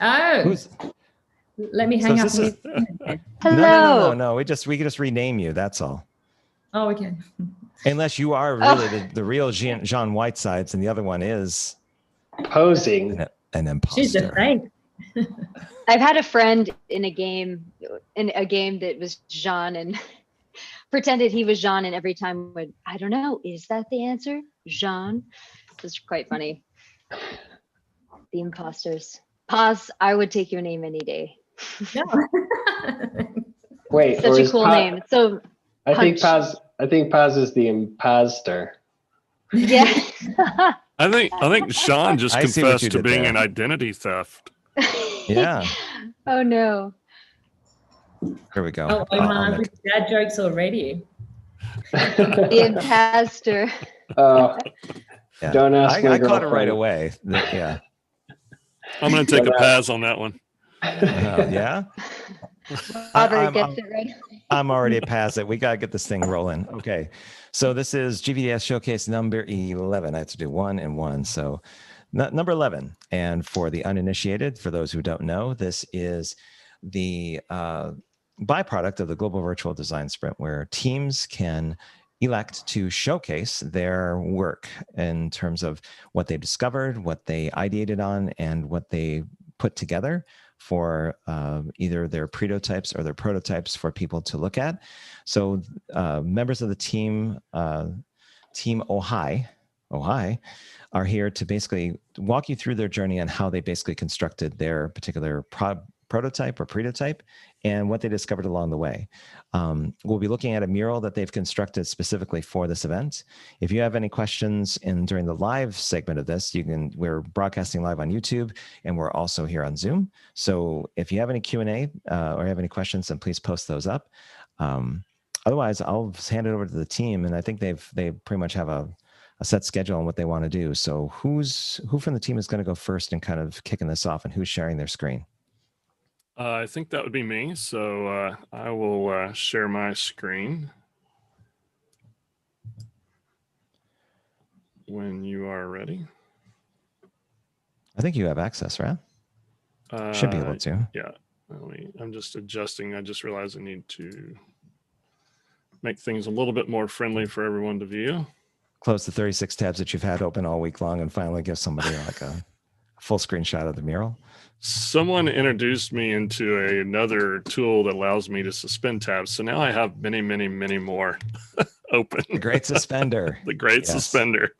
Oh, Who's, let me so hang up. this is, Hello. no. We can just rename you. That's all. Oh, okay. Unless you are really the real John Whitesides, and the other one is posing an imposter. She's the fake. I've had a friend in a game that was Jean and pretended he was Jean, and every time would, I don't know, is that the answer? Jean? It's quite funny. The imposters. Paz, I would take your name any day. No. Wait, Such a cool name. It's so I think Paz is the imposter. yeah. I think Sean just confessed to being there. an identity theft. Yeah. Oh no. Here we go. Oh, Omar, with dad jokes already. The imposter. Yeah. Don't ask my I caught it girlfriend. right away. Yeah. I'm going to take a pass on that one. Yeah. Robert gets it right. I'm already past it. We got to get this thing rolling. Okay. So this is GVDS Showcase number 11. I have to do 1 and 1. So number 11. And for the uninitiated, for those who don't know, this is the byproduct of the Global Virtual Design Sprint, where teams can elect to showcase their work in terms of what they've discovered, what they ideated on, and what they put together for either their pretotypes or their prototypes for people to look at. So members of the team, Team Ohio, are here to basically walk you through their journey on how they basically constructed their particular prototype or pretotype and what they discovered along the way. We'll be looking at a mural that they've constructed specifically for this event. If you have any questions during the live segment of this, we're broadcasting live on YouTube, and we're also here on Zoom. So if you have any Q&A or have any questions, then please post those up. Otherwise, I'll hand it over to the team, and I think they pretty much have a set schedule on what they want to do. So who from the team is going to go first and kind of kicking this off, and who's sharing their screen? I think that would be me. So I will share my screen when you are ready. I think you have access, right? Should be able to. Yeah. I'm just adjusting. I just realized I need to make things a little bit more friendly for everyone to view. Close the 36 tabs that you've had open all week long and finally give somebody like a full screenshot of the mural. Someone introduced me into another tool that allows me to suspend tabs. So now I have many, many, many more open. The Great Suspender. The Great Suspender.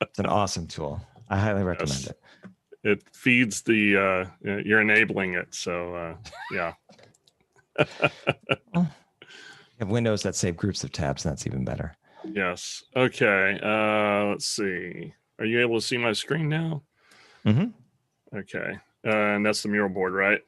It's an awesome tool. I highly recommend it. It feeds the, you're enabling it. So yeah. You have windows that save groups of tabs, and that's even better. Yes. Okay. Let's see. Are you able to see my screen now? Mm-hmm. Okay. And that's the mural board, right?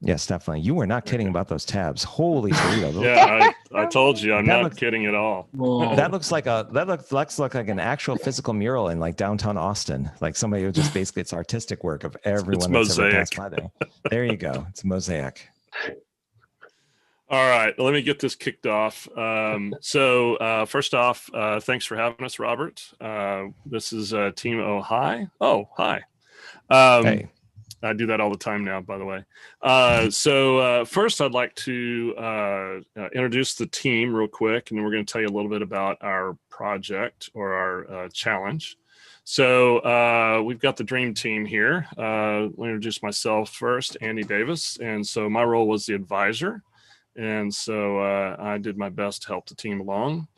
Yes, definitely. You were not kidding about those tabs. Holy Toledo. Yeah, I told you, I'm not kidding at all. That looks like an actual physical mural in like downtown Austin. Like somebody who just basically, it's artistic work of everyone that's ever passed by there. There you go. It's a mosaic. All right, let me get this kicked off. So first off, thanks for having us, Robert. This is Team Ohio. Oh, hi. Hey. I do that all the time now, by the way. So first, I'd like to introduce the team real quick, and then we're going to tell you a little bit about our project or our challenge. So we've got the dream team here. Let me introduce myself first, Andy Davis. And so my role was the advisor. And so I did my best to help the team along.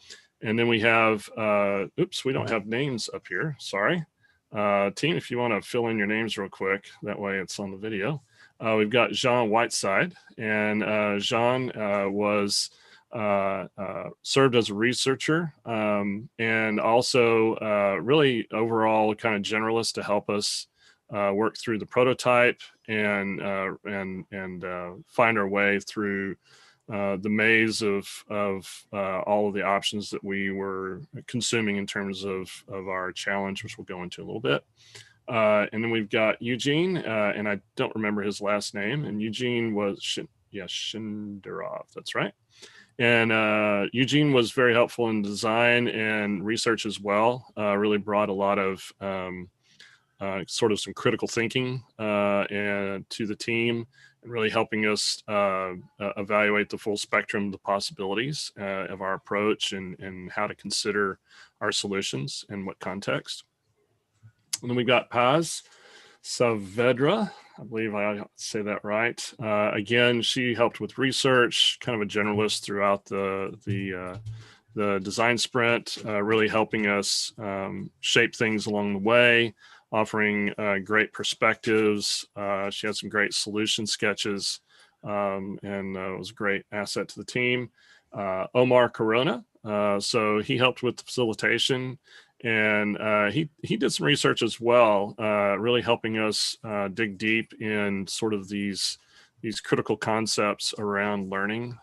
And then we have, we don't have names up here. Sorry. Team, if you want to fill in your names real quick, that way it's on the video. We've got Jean Whiteside, and Jean was served as a researcher and also really overall kind of generalist to help us work through the prototype and find our way through the maze of all of the options that we were consuming in terms of our challenge, which we'll go into a little bit. And then we've got Eugene, and I don't remember his last name. And Eugene was, Shindarov, that's right. And Eugene was very helpful in design and research as well. Really brought a lot of sort of some critical thinking and to the team, and really helping us evaluate the full spectrum of the possibilities of our approach and how to consider our solutions in what context. And then we've got Paz Saavedra, I believe I say that right. Again, she helped with research, kind of a generalist throughout the design sprint, really helping us shape things along the way, offering great perspectives. She had some great solution sketches, and it was a great asset to the team. Omar Corona, so he helped with the facilitation, and he did some research as well, really helping us dig deep in sort of these critical concepts around learning,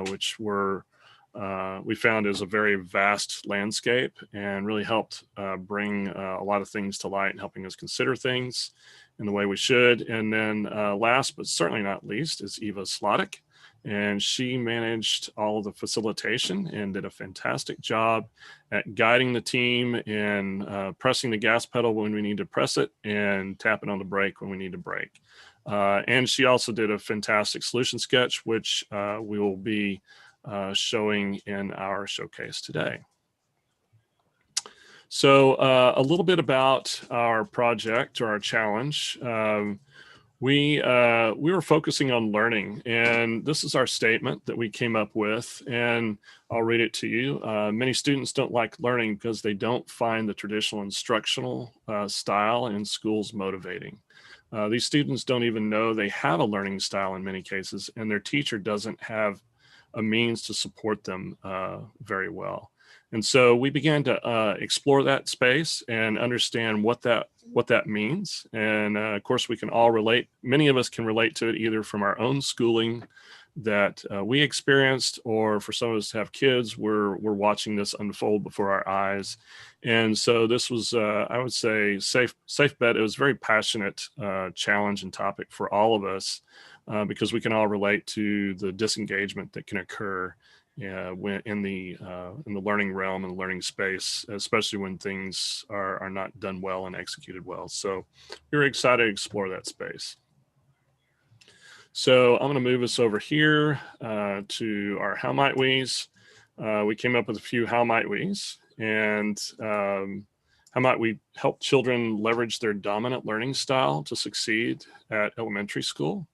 which we found is a very vast landscape, and really helped bring a lot of things to light and helping us consider things in the way we should. And then last but certainly not least is Eva Slottick, and she managed all of the facilitation and did a fantastic job at guiding the team and pressing the gas pedal when we need to press it and tapping on the brake when we need to brake. And she also did a fantastic solution sketch, which we will be showing in our showcase today. So a little bit about our project or our challenge. We were focusing on learning, and this is our statement that we came up with, and I'll read it to you. Many students don't like learning because they don't find the traditional instructional style in schools motivating. These students don't even know they have a learning style in many cases, and their teacher doesn't have a means to support them very well. And so we began to explore that space and understand what that means. And of course, we can all relate. Many of us can relate to it either from our own schooling that we experienced, or for some of us to have kids, we're watching this unfold before our eyes. And so this was, I would say, safe bet. It was a very passionate challenge and topic for all of us. Because we can all relate to the disengagement that can occur when in the learning realm and the learning space, especially when things are not done well and executed well. So we were excited to explore that space. So I'm going to move us over here to our how might we's. We came up with a few how might we's, and how might we help children leverage their dominant learning style to succeed at elementary school?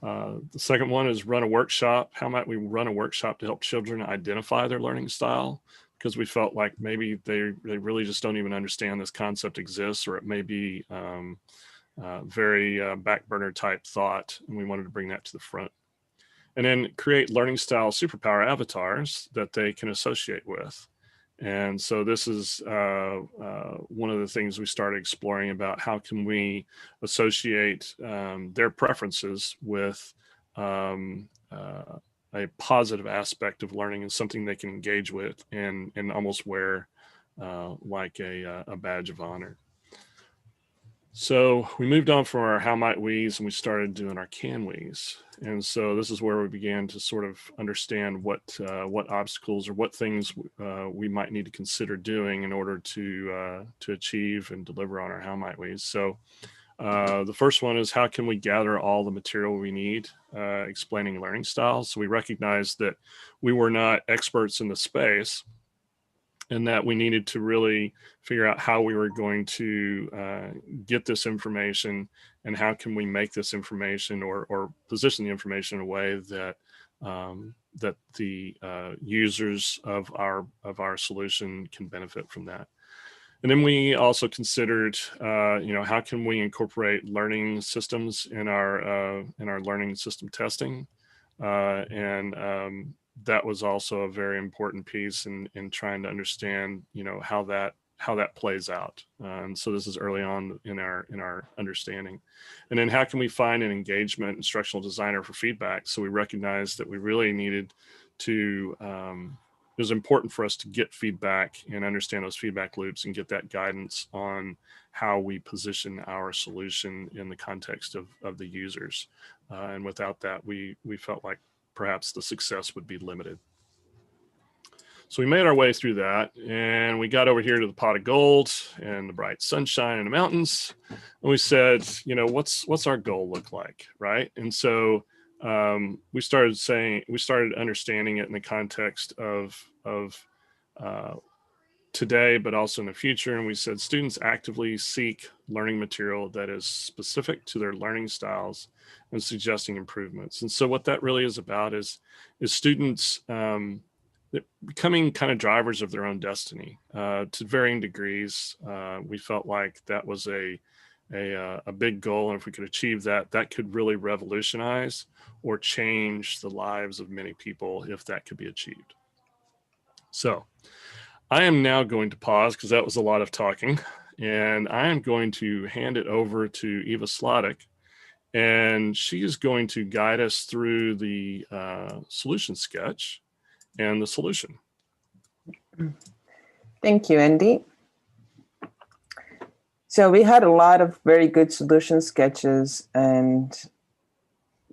The second one is run a workshop. How might we run a workshop to help children identify their learning style? Because we felt like maybe they really just don't even understand this concept exists, or it may be very back burner type thought, and we wanted to bring that to the front. And then create learning style superpower avatars that they can associate with. And so this is one of the things we started exploring about how can we associate their preferences with a positive aspect of learning and something they can engage with and almost wear like a badge of honor. So we moved on from our how might we's and we started doing our can we's. And so this is where we began to sort of understand what obstacles or what things we might need to consider doing in order to achieve and deliver on our how might we's. So the first one is how can we gather all the material we need explaining learning styles. So we recognized that we were not experts in the space, and that we needed to really figure out how we were going to get this information and how can we make this information or position the information in a way that that the users of our solution can benefit from that. And then we also considered, how can we incorporate learning systems in our learning system testing, and that was also a very important piece in trying to understand, how that plays out. And so this is early on in our understanding. And then how can we find an engagement instructional designer for feedback? So we recognized that we really needed to, it was important for us to get feedback and understand those feedback loops and get that guidance on how we position our solution in the context of the users. And without that, we felt like perhaps the success would be limited. So we made our way through that, and we got over here to the pot of gold and the bright sunshine and the mountains. And we said, you know, what's our goal look like, right? And so we started understanding it in the context of today, but also in the future. And we said students actively seek learning material that is specific to their learning styles and suggesting improvements. And so what that really is about is students becoming kind of drivers of their own destiny to varying degrees. We felt like that was a big goal. And if we could achieve that, that could really revolutionize or change the lives of many people if that could be achieved. So I am now going to pause because that was a lot of talking, and I am going to hand it over to Eva Slottick, and she is going to guide us through the solution sketch and the solution. Thank you, Andy. So we had a lot of very good solution sketches, and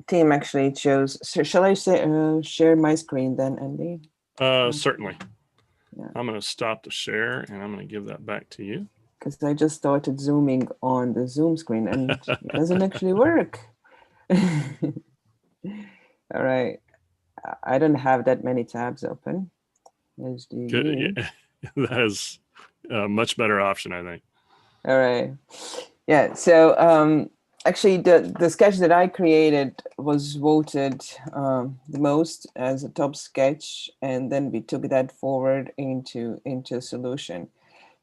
team actually chose. So shall I say, share my screen then, Andy? Certainly. Yeah. I'm going to stop the share and I'm going to give that back to you. Because I just started zooming on the Zoom screen and it doesn't actually work. All right. I don't have that many tabs open. As do you. Good. Yeah. That is a much better option, I think. All right. Yeah. So actually, the sketch that I created was voted the most as a top sketch, and then we took that forward into a solution.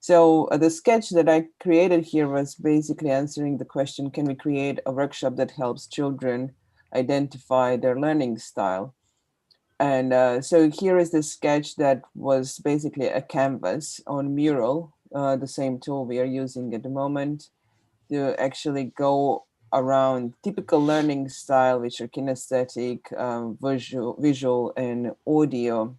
So the sketch that I created here was basically answering the question, can we create a workshop that helps children identify their learning style? And so here is the sketch that was basically a canvas on Mural, the same tool we are using at the moment, to actually go around typical learning style, which are kinesthetic, visual, and audio,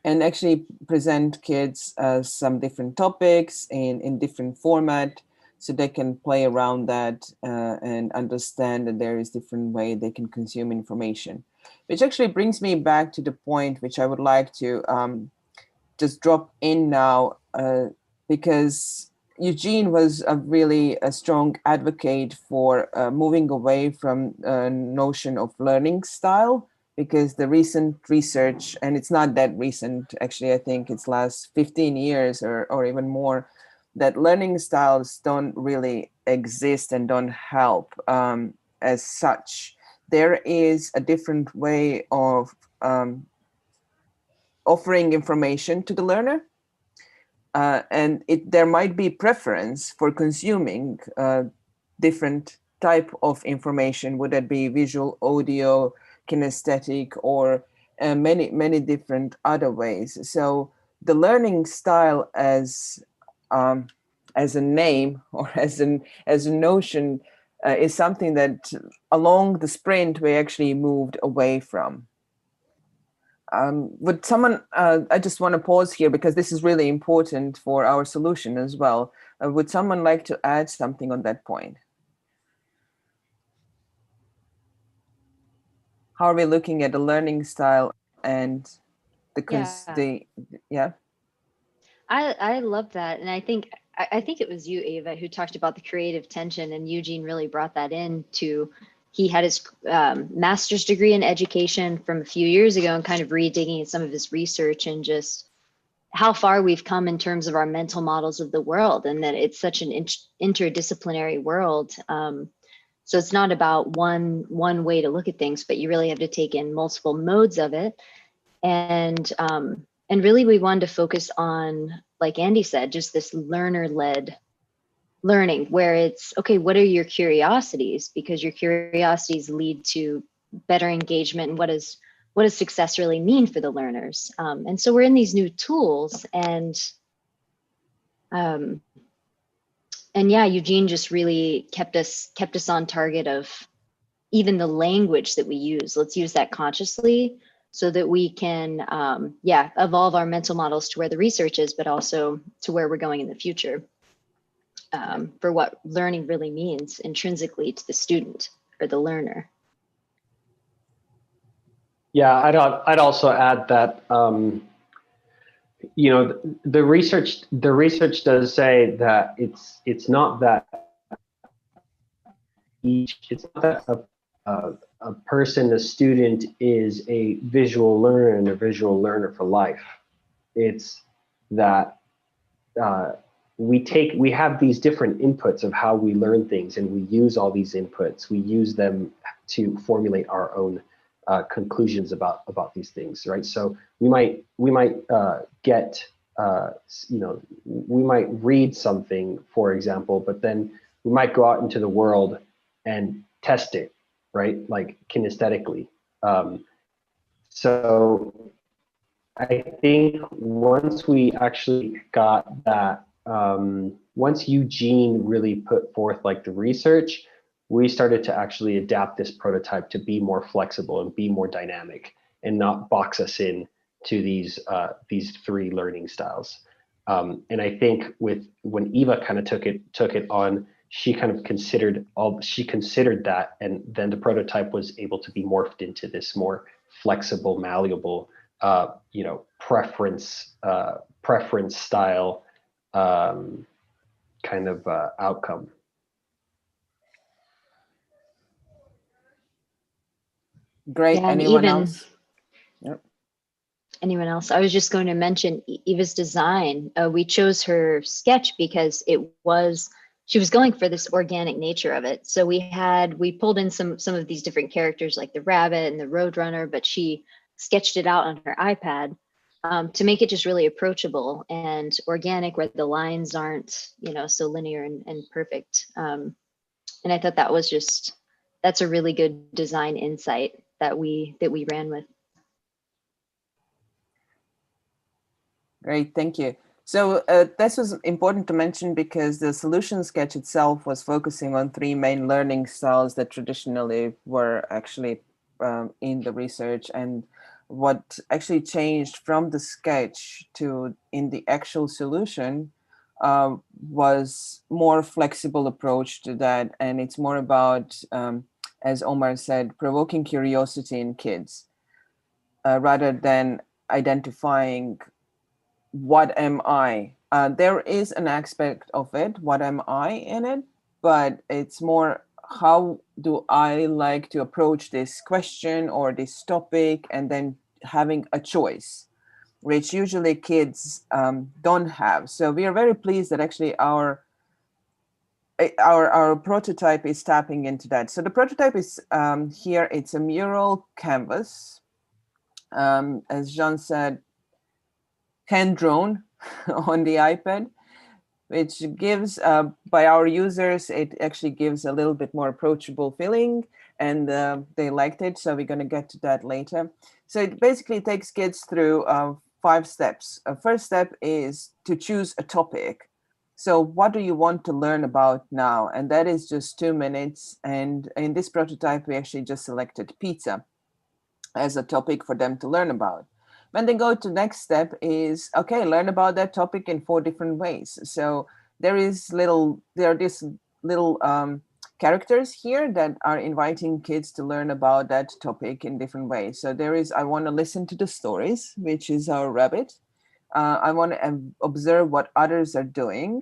and actually present kids some different topics in different format, so they can play around that and understand that there is different way they can consume information. Which actually brings me back to the point which I would like to just drop in now, because Eugene was really a strong advocate for moving away from notion of learning style, because the recent research, and it's not that recent, actually, I think it's last 15 years or even more, that learning styles don't really exist and don't help as such. There is a different way of offering information to the learner. And there might be preference for consuming different type of information, would that be visual, audio, kinesthetic, or many different other ways. So the learning style as a name or as a notion is something that along the sprint we actually moved away from. Would someone, I just want to pause here because this is really important for our solution as well. Would someone like to add something on that point? How are we looking at the learning style and yeah? I love that. And I think it was you, Ava, who talked about the creative tension, and Eugene really brought that into. He had his master's degree in education from a few years ago and kind of redigging at some of his research and just how far we've come in terms of our mental models of the world, and that it's such an interdisciplinary world. So it's not about one way to look at things, but you really have to take in multiple modes of it. And really we wanted to focus on, like Andy said, just this learner-led learning, where it's, okay, what are your curiosities? Because your curiosities lead to better engagement, and what does success really mean for the learners? And so we're in these new tools, and yeah, Eugene just really kept us on target of even the language that we use. Let's use that consciously so that we can, evolve our mental models to where the research is, but also to where we're going in the future. For what learning really means intrinsically to the student or the learner. Yeah, I'd also add that you know, the research does say that it's not that it's not that a person, a student, is a visual learner and a visual learner for life. It's that we have these different inputs of how we learn things, and we use all these inputs. We use them to formulate our own conclusions about these things, right? So we might get you know, we might read something, for example, but then we might go out into the world and test it, right? Like kinesthetically. So I think once we actually got that, once Eugene really put forth like the research, we started to actually adapt this prototype to be more flexible and be more dynamic and not box us in to these 3 learning styles. And I think when Eva kind of took it on, she kind of considered that, and then the prototype was able to be morphed into this more flexible, malleable, you know, preference style kind of outcome. Great. Yeah, and Anyone even- else? Yep. Anyone else? I was just going to mention Eva's design. We chose her sketch because she was going for this organic nature of it. So we pulled in some of these different characters like the rabbit and the roadrunner, but she sketched it out on her iPad to make it just really approachable and organic, where the lines aren't, you know, so linear and perfect. And I thought that's a really good design insight that we ran with. Great, thank you. So this was important to mention because the solution sketch itself was focusing on 3 main learning styles that traditionally were actually in the research. And what actually changed from the sketch to in the actual solution was more flexible approach to that. And it's more about, as Omar said, provoking curiosity in kids rather than identifying what am I? There is an aspect of it, what am I in it, but it's more how do I like to approach this question or this topic, and then having a choice, which usually kids don't have. So we are very pleased that actually our prototype is tapping into that. So the prototype is here, it's a mural canvas. As Jean said, hand-drawn on the iPad, which gives, by our users, it actually gives a little bit more approachable feeling, and they liked it, so we're going to get to that later. So it basically takes kids through 5 steps. First step is to choose a topic. So what do you want to learn about now? And that is just 2 minutes. And in this prototype, we actually just selected pizza as a topic for them to learn about. When they go to next step is, okay, learn about that topic in 4 different ways. So there are these little characters here that are inviting kids to learn about that topic in different ways. So there is, I want to listen to the stories, which is our rabbit. I want to observe what others are doing.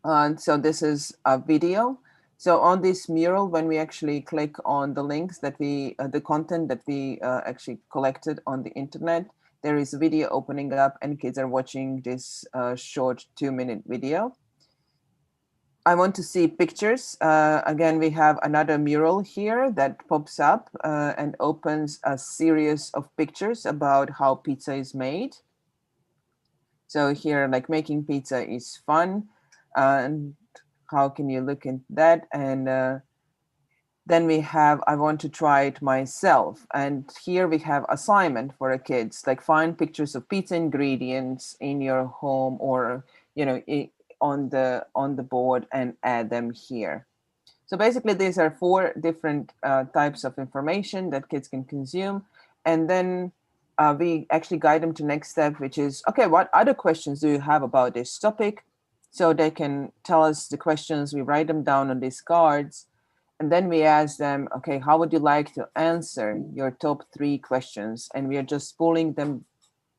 So this is a video. So on this mural, when we actually click on the links that the content that we actually collected on the internet, there is a video opening up and kids are watching this short 2-minute video. I want to see pictures. Again, we have another mural here that pops up and opens a series of pictures about how pizza is made. So here, like, making pizza is fun. And how can you look into that? And then we have, I want to try it myself. And here we have assignment for the kids, like find pictures of pizza ingredients in your home or, you know, on the board and add them here. So basically these are 4 different types of information that kids can consume. And then we actually guide them to next step, which is, okay, what other questions do you have about this topic? So they can tell us the questions, we write them down on these cards, and then we ask them, okay, how would you like to answer your top 3 questions? And we are just pulling them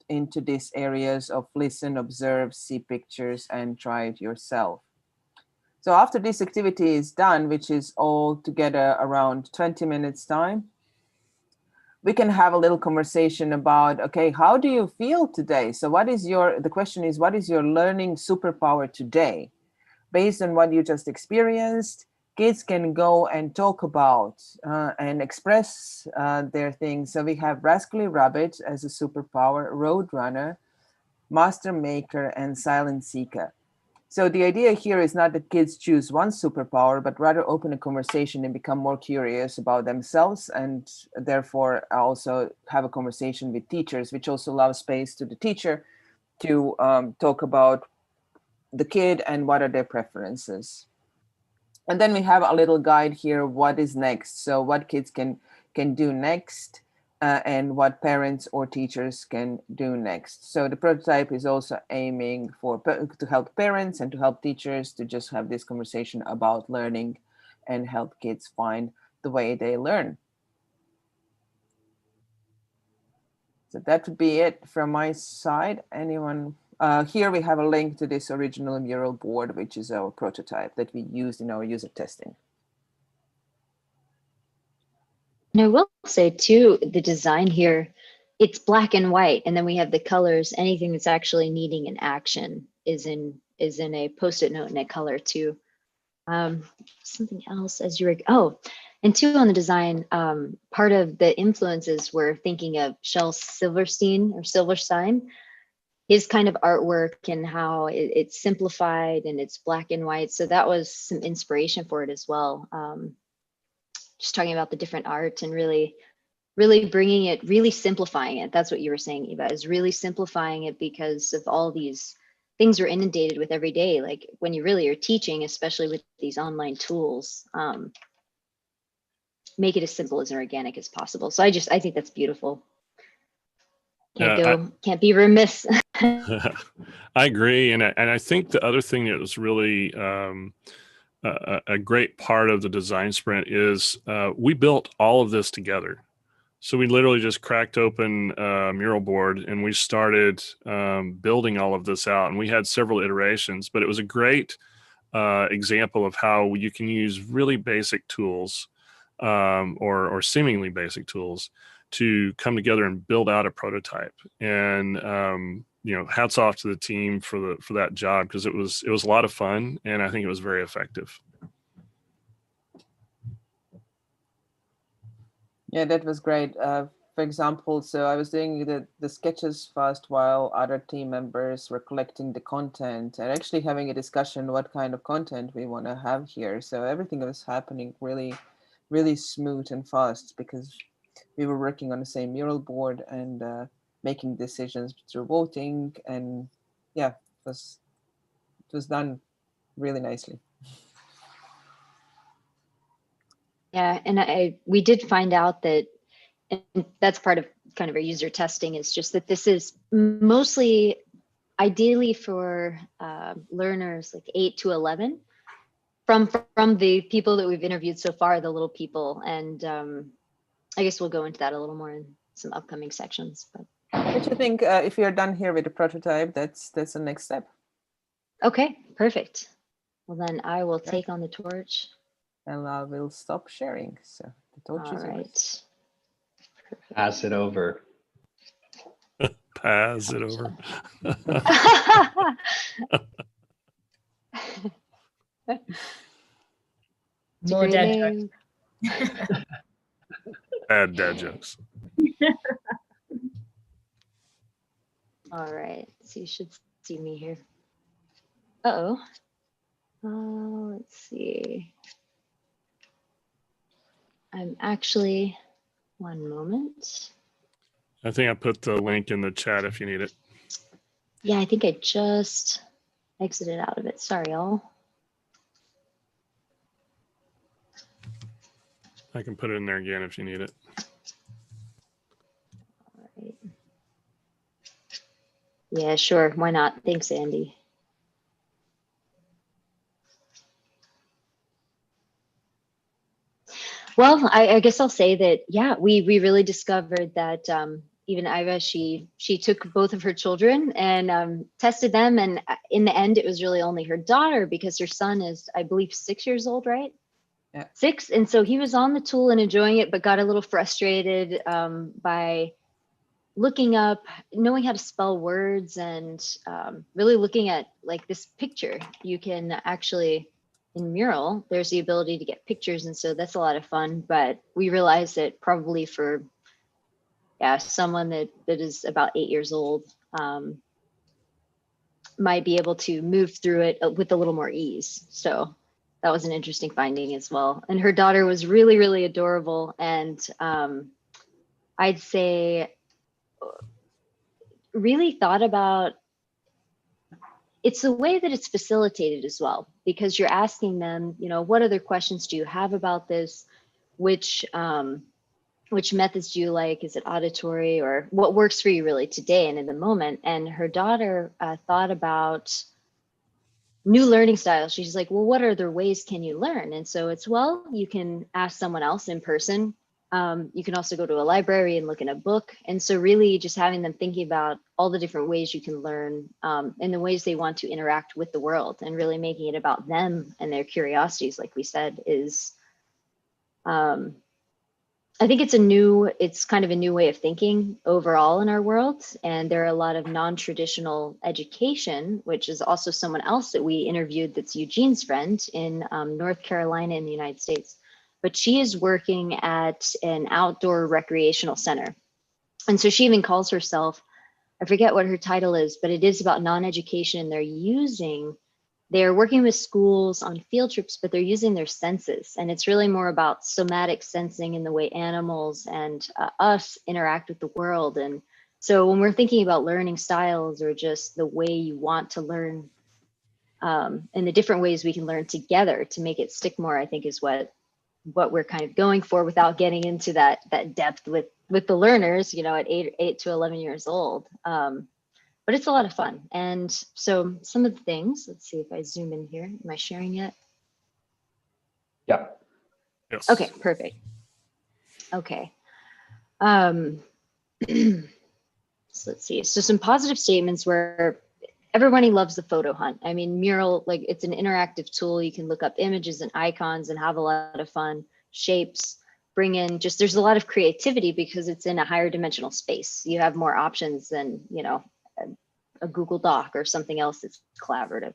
into these areas of listen, observe, see pictures, and try it yourself. So after this activity is done, which is all together around 20 minutes time, we can have a little conversation about, okay, how do you feel today? So the question is, what is your learning superpower today? Based on what you just experienced, kids can go and talk about and express their things. So we have Rascally Rabbit as a superpower, Roadrunner, Master Maker, and Silent Seeker. So the idea here is not that kids choose one superpower, but rather open a conversation and become more curious about themselves, and therefore also have a conversation with teachers, which also allows space to the teacher to talk about the kid and what are their preferences. And then we have a little guide here, what is next? So what kids can do next, and what parents or teachers can do next. So the prototype is also aiming to help parents and to help teachers to just have this conversation about learning and help kids find the way they learn. So that would be it from my side. Anyone? Here we have a link to this original mural board, which is our prototype that we used in our user testing. And I will say too, the design here, it's black and white, and then we have the colors. Anything that's actually needing an action is in a Post-it note in a color too. Something else as you were, and two on the design, part of the influences were thinking of Shel Silverstein, his kind of artwork and how it's simplified and it's black and white. So that was some inspiration for it as well. Just talking about the different art and really bringing it, really simplifying it. That's what you were saying, Eva, is really simplifying it because of all these things we're inundated with every day. Like when you really are teaching, especially with these online tools, make it as simple as organic as possible. So I think that's beautiful. Can't be remiss. I agree. And I think the other thing that was really a great part of the design sprint is we built all of this together. So we literally just cracked open Mural Board and we started building all of this out. And we had several iterations, but it was a great example of how you can use really basic tools or seemingly basic tools to come together and build out a prototype. And hats off to the team for that job, because it was a lot of fun and I think it was very effective. Yeah, that was great. For example, so I was doing the sketches first while other team members were collecting the content and actually having a discussion what kind of content we want to have here. So everything was happening really, really smooth and fast because we were working on the same mural board and making decisions through voting, and yeah, it was done really nicely. Yeah, and we did find out that, and that's part of kind of our user testing, is just that this is mostly ideally for learners like 8 to 11 from the people that we've interviewed so far, the little people. And I guess we'll go into that a little more in some upcoming sections. But Don't you think if you're done here with the prototype, that's the next step? Okay, perfect. Well, then I will take on the torch. And I will stop sharing. So the torch is yours. Pass it over. Pass it over. More dad jokes. Add dad jokes. All right, so you should see me here. Let's see. I'm actually, one moment. I think I put the link in the chat if you need it. Yeah, I think I just exited out of it. Sorry, y'all. I can put it in there again if you need it. All right. Yeah, sure. Why not? Thanks, Andy. Well, I guess I'll say that, yeah, we really discovered that even Iva, she took both of her children and tested them. And in the end, it was really only her daughter because her son is, I believe, 6 years old, right? Yeah. 6. And so he was on the tool and enjoying it, but got a little frustrated by looking up, knowing how to spell words, and really looking at like this picture. You can actually, in Mural, there's the ability to get pictures. And so that's a lot of fun. But we realized that probably for someone that is about 8 years old might be able to move through it with a little more ease. So that was an interesting finding as well. And her daughter was really, really adorable. And I'd say really thought about, it's the way that it's facilitated as well, because you're asking them, you know, what other questions do you have about this? Which methods do you like? Is it auditory, or what works for you really today and in the moment? And her daughter thought about new learning styles. She's like, well, what other ways can you learn? And so it's, well, you can ask someone else in person. You can also go to a library and look in a book. And so really just having them thinking about all the different ways you can learn and the ways they want to interact with the world, and really making it about them and their curiosities, like we said, is, I think it's kind of a new way of thinking overall in our world. And there are a lot of non-traditional education, which is also someone else that we interviewed that's Eugene's friend in North Carolina in the United States. But she is working at an outdoor recreational center. And so she even calls herself, I forget what her title is, but it is about non-education. They're working with schools on field trips, but they're using their senses. And it's really more about somatic sensing in the way animals and us interact with the world. And so when we're thinking about learning styles, or just the way you want to learn and the different ways we can learn together to make it stick more, I think is what we're kind of going for, without getting into that depth with the learners, you know, at 8 to 11 years old. But it's a lot of fun. And so some of the things, let's see if I zoom in here. Am I sharing yet? Yeah. Yes. Okay, perfect. Okay. So let's see. So some positive statements where everybody loves the photo hunt. I mean, Mural, like, it's an interactive tool. You can look up images and icons and have a lot of fun, shapes, bring in just, there's a lot of creativity because it's in a higher dimensional space. You have more options than, you know, a Google Doc or something else that's collaborative.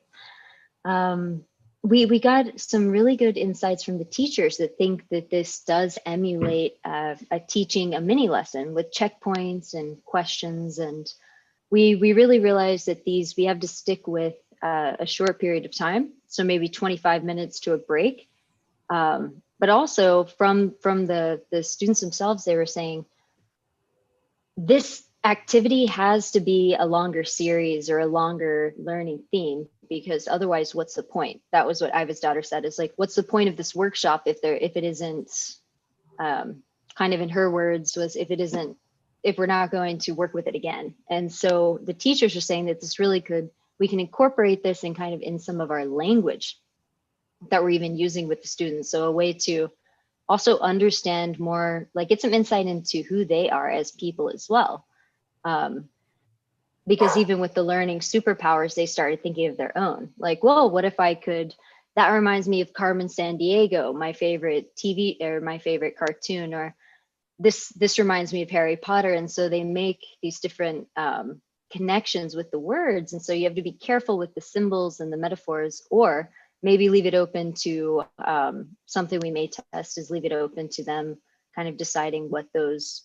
We got some really good insights from the teachers that think that this does emulate a mini lesson with checkpoints and questions. And we really realized that we have to stick with a short period of time. So maybe 25 minutes to a break. But also from the students themselves, they were saying, this activity has to be a longer series or a longer learning theme, because otherwise, what's the point? That was what Iva's daughter said. It's like, what's the point of this workshop if it isn't, kind of in her words, was if we're not going to work with it again. And so the teachers are saying that this really we can incorporate this in kind of in some of our language that we're even using with the students. So a way to also understand more, like, get some insight into who they are as people as well. Because even with the Learning Superpowers, they started thinking of their own. Like, well, what if I could, that reminds me of Carmen Sandiego, my favorite TV or my favorite cartoon, or this reminds me of Harry Potter. And so they make these different connections with the words. And so you have to be careful with the symbols and the metaphors, or maybe leave it open to something we may test is leave it open to them kind of deciding what those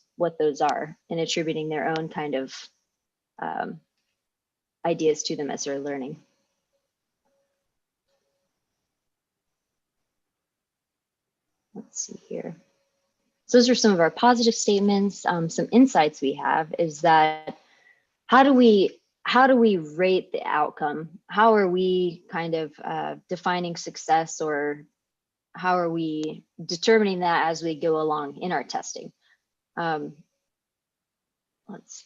are and attributing their own kind of ideas to them as they're learning. Let's see here. So those are some of our positive statements. Some insights we have is that how do we rate the outcome? How are we kind of defining success, or how are we determining that as we go along in our testing? Let's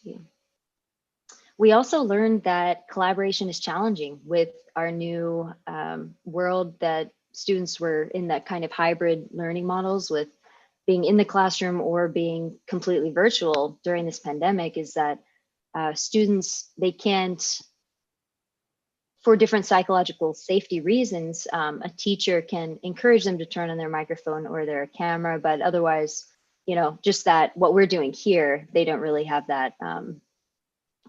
see. We also learned that collaboration is challenging with our new world, that students were in that kind of hybrid learning models with being in the classroom or being completely virtual during this pandemic is that students, they can't, for different psychological safety reasons, a teacher can encourage them to turn on their microphone or their camera, but otherwise, you know, just that what we're doing here, they don't really have that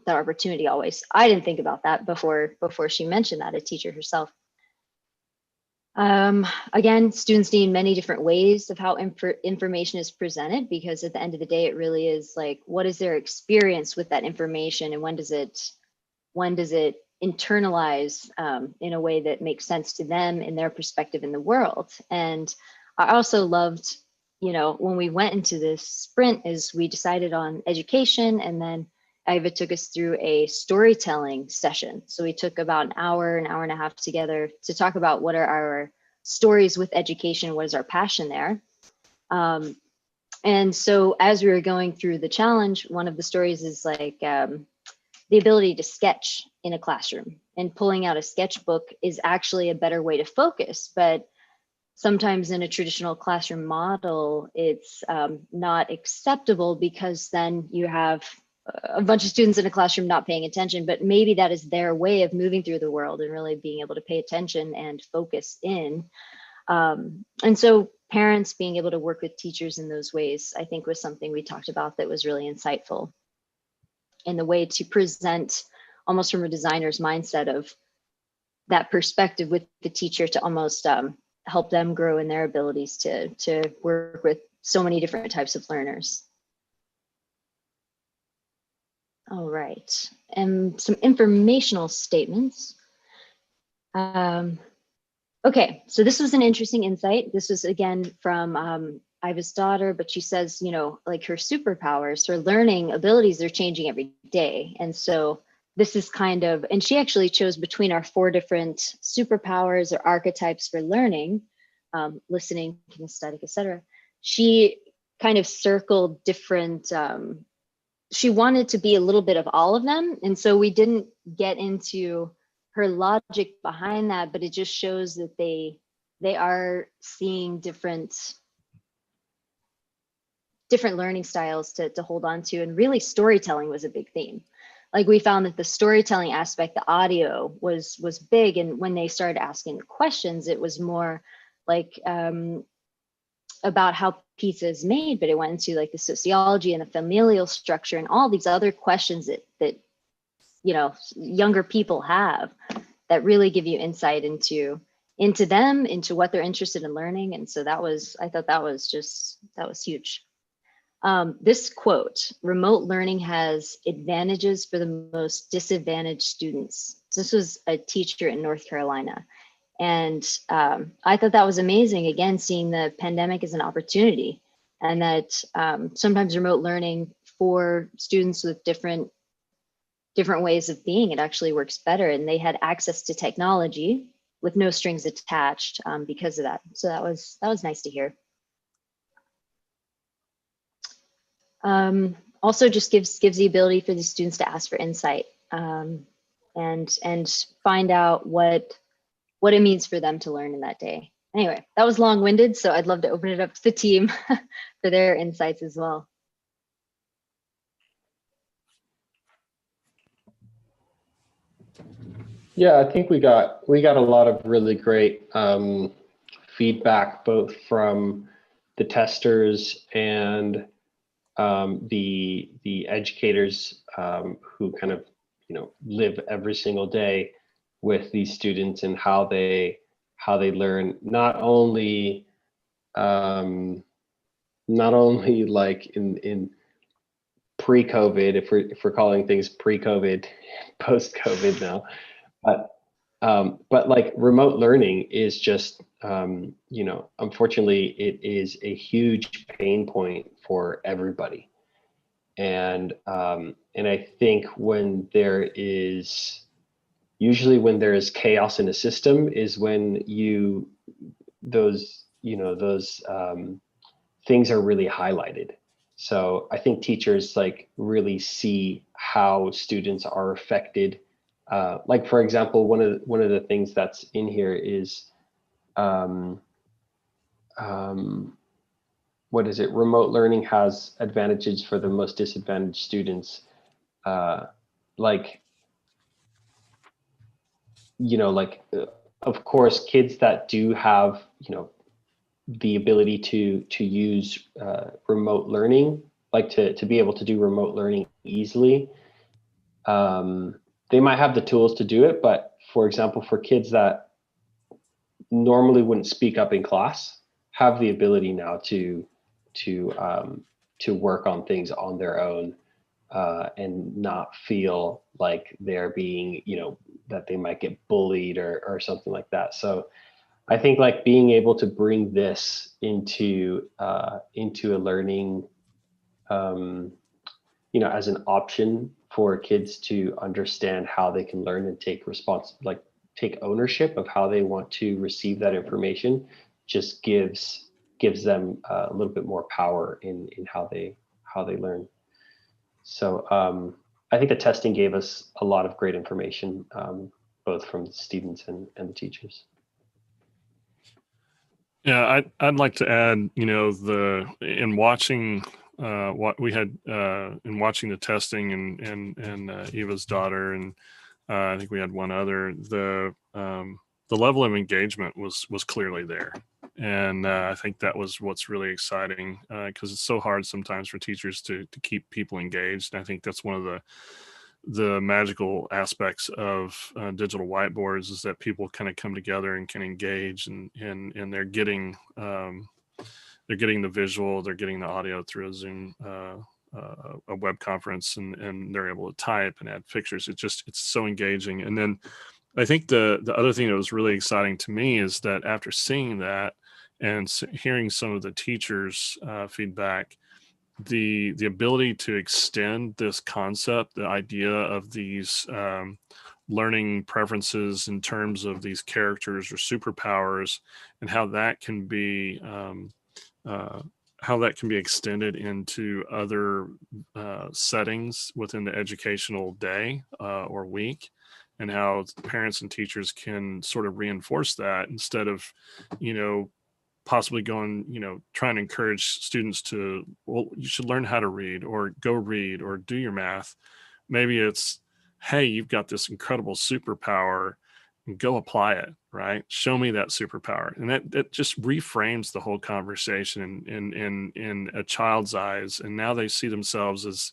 that opportunity always. I didn't think about that before she mentioned that, a teacher herself. Again, students need many different ways of how information is presented, because at the end of the day, it really is like, what is their experience with that information, and when does it internalize in a way that makes sense to them in their perspective in the world. And I also loved, you know, when we went into this sprint, is we decided on education, and then Iva took us through a storytelling session. So we took about an hour and a half together to talk about what are our stories with education, what is our passion there. And so as we were going through the challenge, one of the stories is like the ability to sketch in a classroom, and pulling out a sketchbook is actually a better way to focus. But sometimes in a traditional classroom model, it's not acceptable, because then you have a bunch of students in a classroom not paying attention, but maybe that is their way of moving through the world and really being able to pay attention and focus in. And so parents being able to work with teachers in those ways, I think, was something we talked about that was really insightful, in the way to present almost from a designer's mindset of that perspective with the teacher to almost help them grow in their abilities to work with so many different types of learners. All right, and some informational statements. Okay, so this was an interesting insight. This was again from Iva's daughter, but she says, you know, like her superpowers, her learning abilities are changing every day. And so this is kind of, and she actually chose between our 4 different superpowers or archetypes for learning, listening, kinesthetic, etc. She kind of circled different, she wanted to be a little bit of all of them. And so we didn't get into her logic behind that, but it just shows that they are seeing different learning styles to hold on to. And really storytelling was a big theme. Like we found that the storytelling aspect, the audio was big. And when they started asking questions, it was more like about how pizza is made, but it went into like the sociology and the familial structure and all these other questions that you know, younger people have, that really give you insight into them, into what they're interested in learning. And so I thought that was huge. This quote, remote learning has advantages for the most disadvantaged students. This was a teacher in North Carolina. And I thought that was amazing. Again, seeing the pandemic as an opportunity, and that sometimes remote learning for students with different ways of being, it actually works better. And they had access to technology with no strings attached because of that. So that was nice to hear. Also just gives the ability for the students to ask for insight and find out what it means for them to learn in that day. Anyway, that was long-winded, so I'd love to open it up to the team for their insights as well. Yeah, I think we got a lot of really great feedback, both from the testers and the educators who kind of, you know, live every single day with these students, and how they learn, not only like in pre-COVID, if we're calling things pre-COVID, post-COVID now, but like remote learning is just you know, unfortunately it is a huge pain point for everybody. And I think when there is chaos in a system is when those things are really highlighted. So I think teachers like really see how students are affected. Like for example, one of the things that's in here is what is it? Remote learning has advantages for the most disadvantaged students. Like, you know, like, of course, kids that do have, you know, the ability to use remote learning, like to be able to do remote learning easily, they might have the tools to do it. But for example, for kids that normally wouldn't speak up in class, have the ability now to work on things on their own, and not feel like they're being, you know, that they might get bullied or something like that. So I think like being able to bring this into a learning, you know, as an option for kids to understand how they can learn and take take ownership of how they want to receive that information, just gives them a little bit more power in how they learn. So I think the testing gave us a lot of great information, both from the students and the teachers. Yeah, I'd like to add, you know, in watching what we had in watching the testing and Eva's daughter, and I think we had one other, the level of engagement was clearly there. And I think that was what's really exciting, because it's so hard sometimes for teachers to keep people engaged. And I think that's one of the magical aspects of digital whiteboards, is that people kind of come together and can engage, and they're getting the visual, they're getting the audio through a Zoom, a web conference, and they're able to type and add pictures. It's so engaging. And then I think the other thing that was really exciting to me is that after seeing that and hearing some of the teachers' feedback, the ability to extend this concept, the idea of these learning preferences in terms of these characters or superpowers, and how that can be extended into other settings within the educational day or week, and how parents and teachers can sort of reinforce that, instead of, you know, possibly going, you know, trying to encourage students to, well, you should learn how to read, or go read, or do your math. Maybe it's, hey, you've got this incredible superpower, and go apply it, right? Show me that superpower. And that just reframes the whole conversation in a child's eyes. And now they see themselves as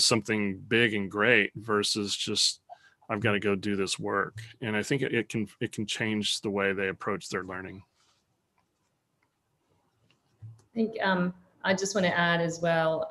something big and great, versus just, I've got to go do this work. And I think it can change the way they approach their learning. I think I just want to add as well,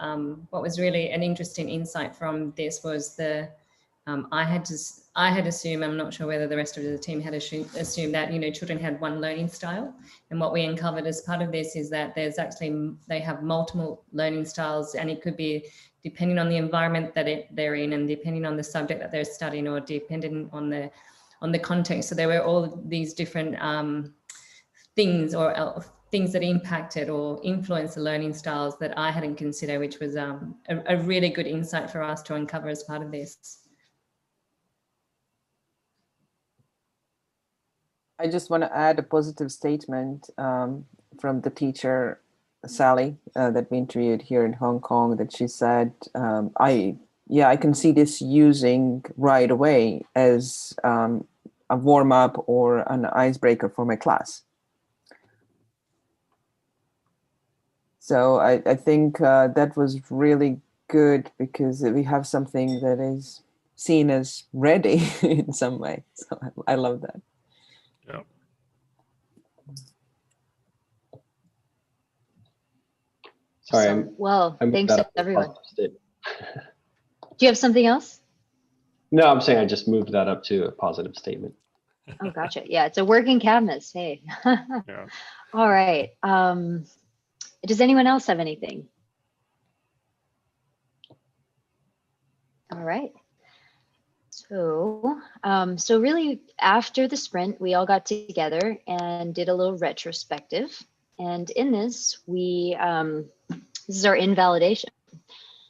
what was really an interesting insight from this was I had assumed, I'm not sure whether the rest of the team had assumed that, you know, children had one learning style. And what we uncovered as part of this is that they have multiple learning styles, and it could be depending on the environment that they're in, and depending on the subject that they're studying, or depending on the context. So there were all these different things that impacted or influenced the learning styles that I hadn't considered, which was a really good insight for us to uncover as part of this. I just want to add a positive statement from the teacher, Sally, that we interviewed here in Hong Kong, that she said, I can see this using right away as a warm-up or an icebreaker for my class. So I think that was really good, because we have something that is seen as ready in some way. So I love that. Yeah. Sorry. So, well, thanks everyone. Do you have something else? No, I'm saying I just moved that up to a positive statement. Oh, gotcha. Yeah, it's a working canvas. Hey. Yeah. All right. Does anyone else have anything? All right. So, so really after the sprint, we all got together and did a little retrospective. And in this, this is our invalidation.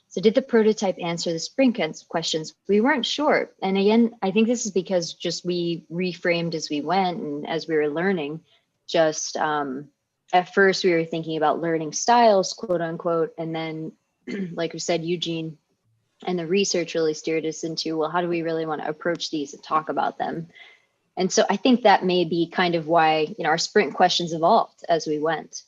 So did the prototype answer the sprint questions? We weren't sure. And again, I think this is because just we reframed as we went and as we were learning, just at first we were thinking about learning styles, quote unquote, and then like we said, Eugene and the research really steered us into, well, how do we really want to approach these and talk about them? And so I think that may be kind of why, you know, our sprint questions evolved as we went.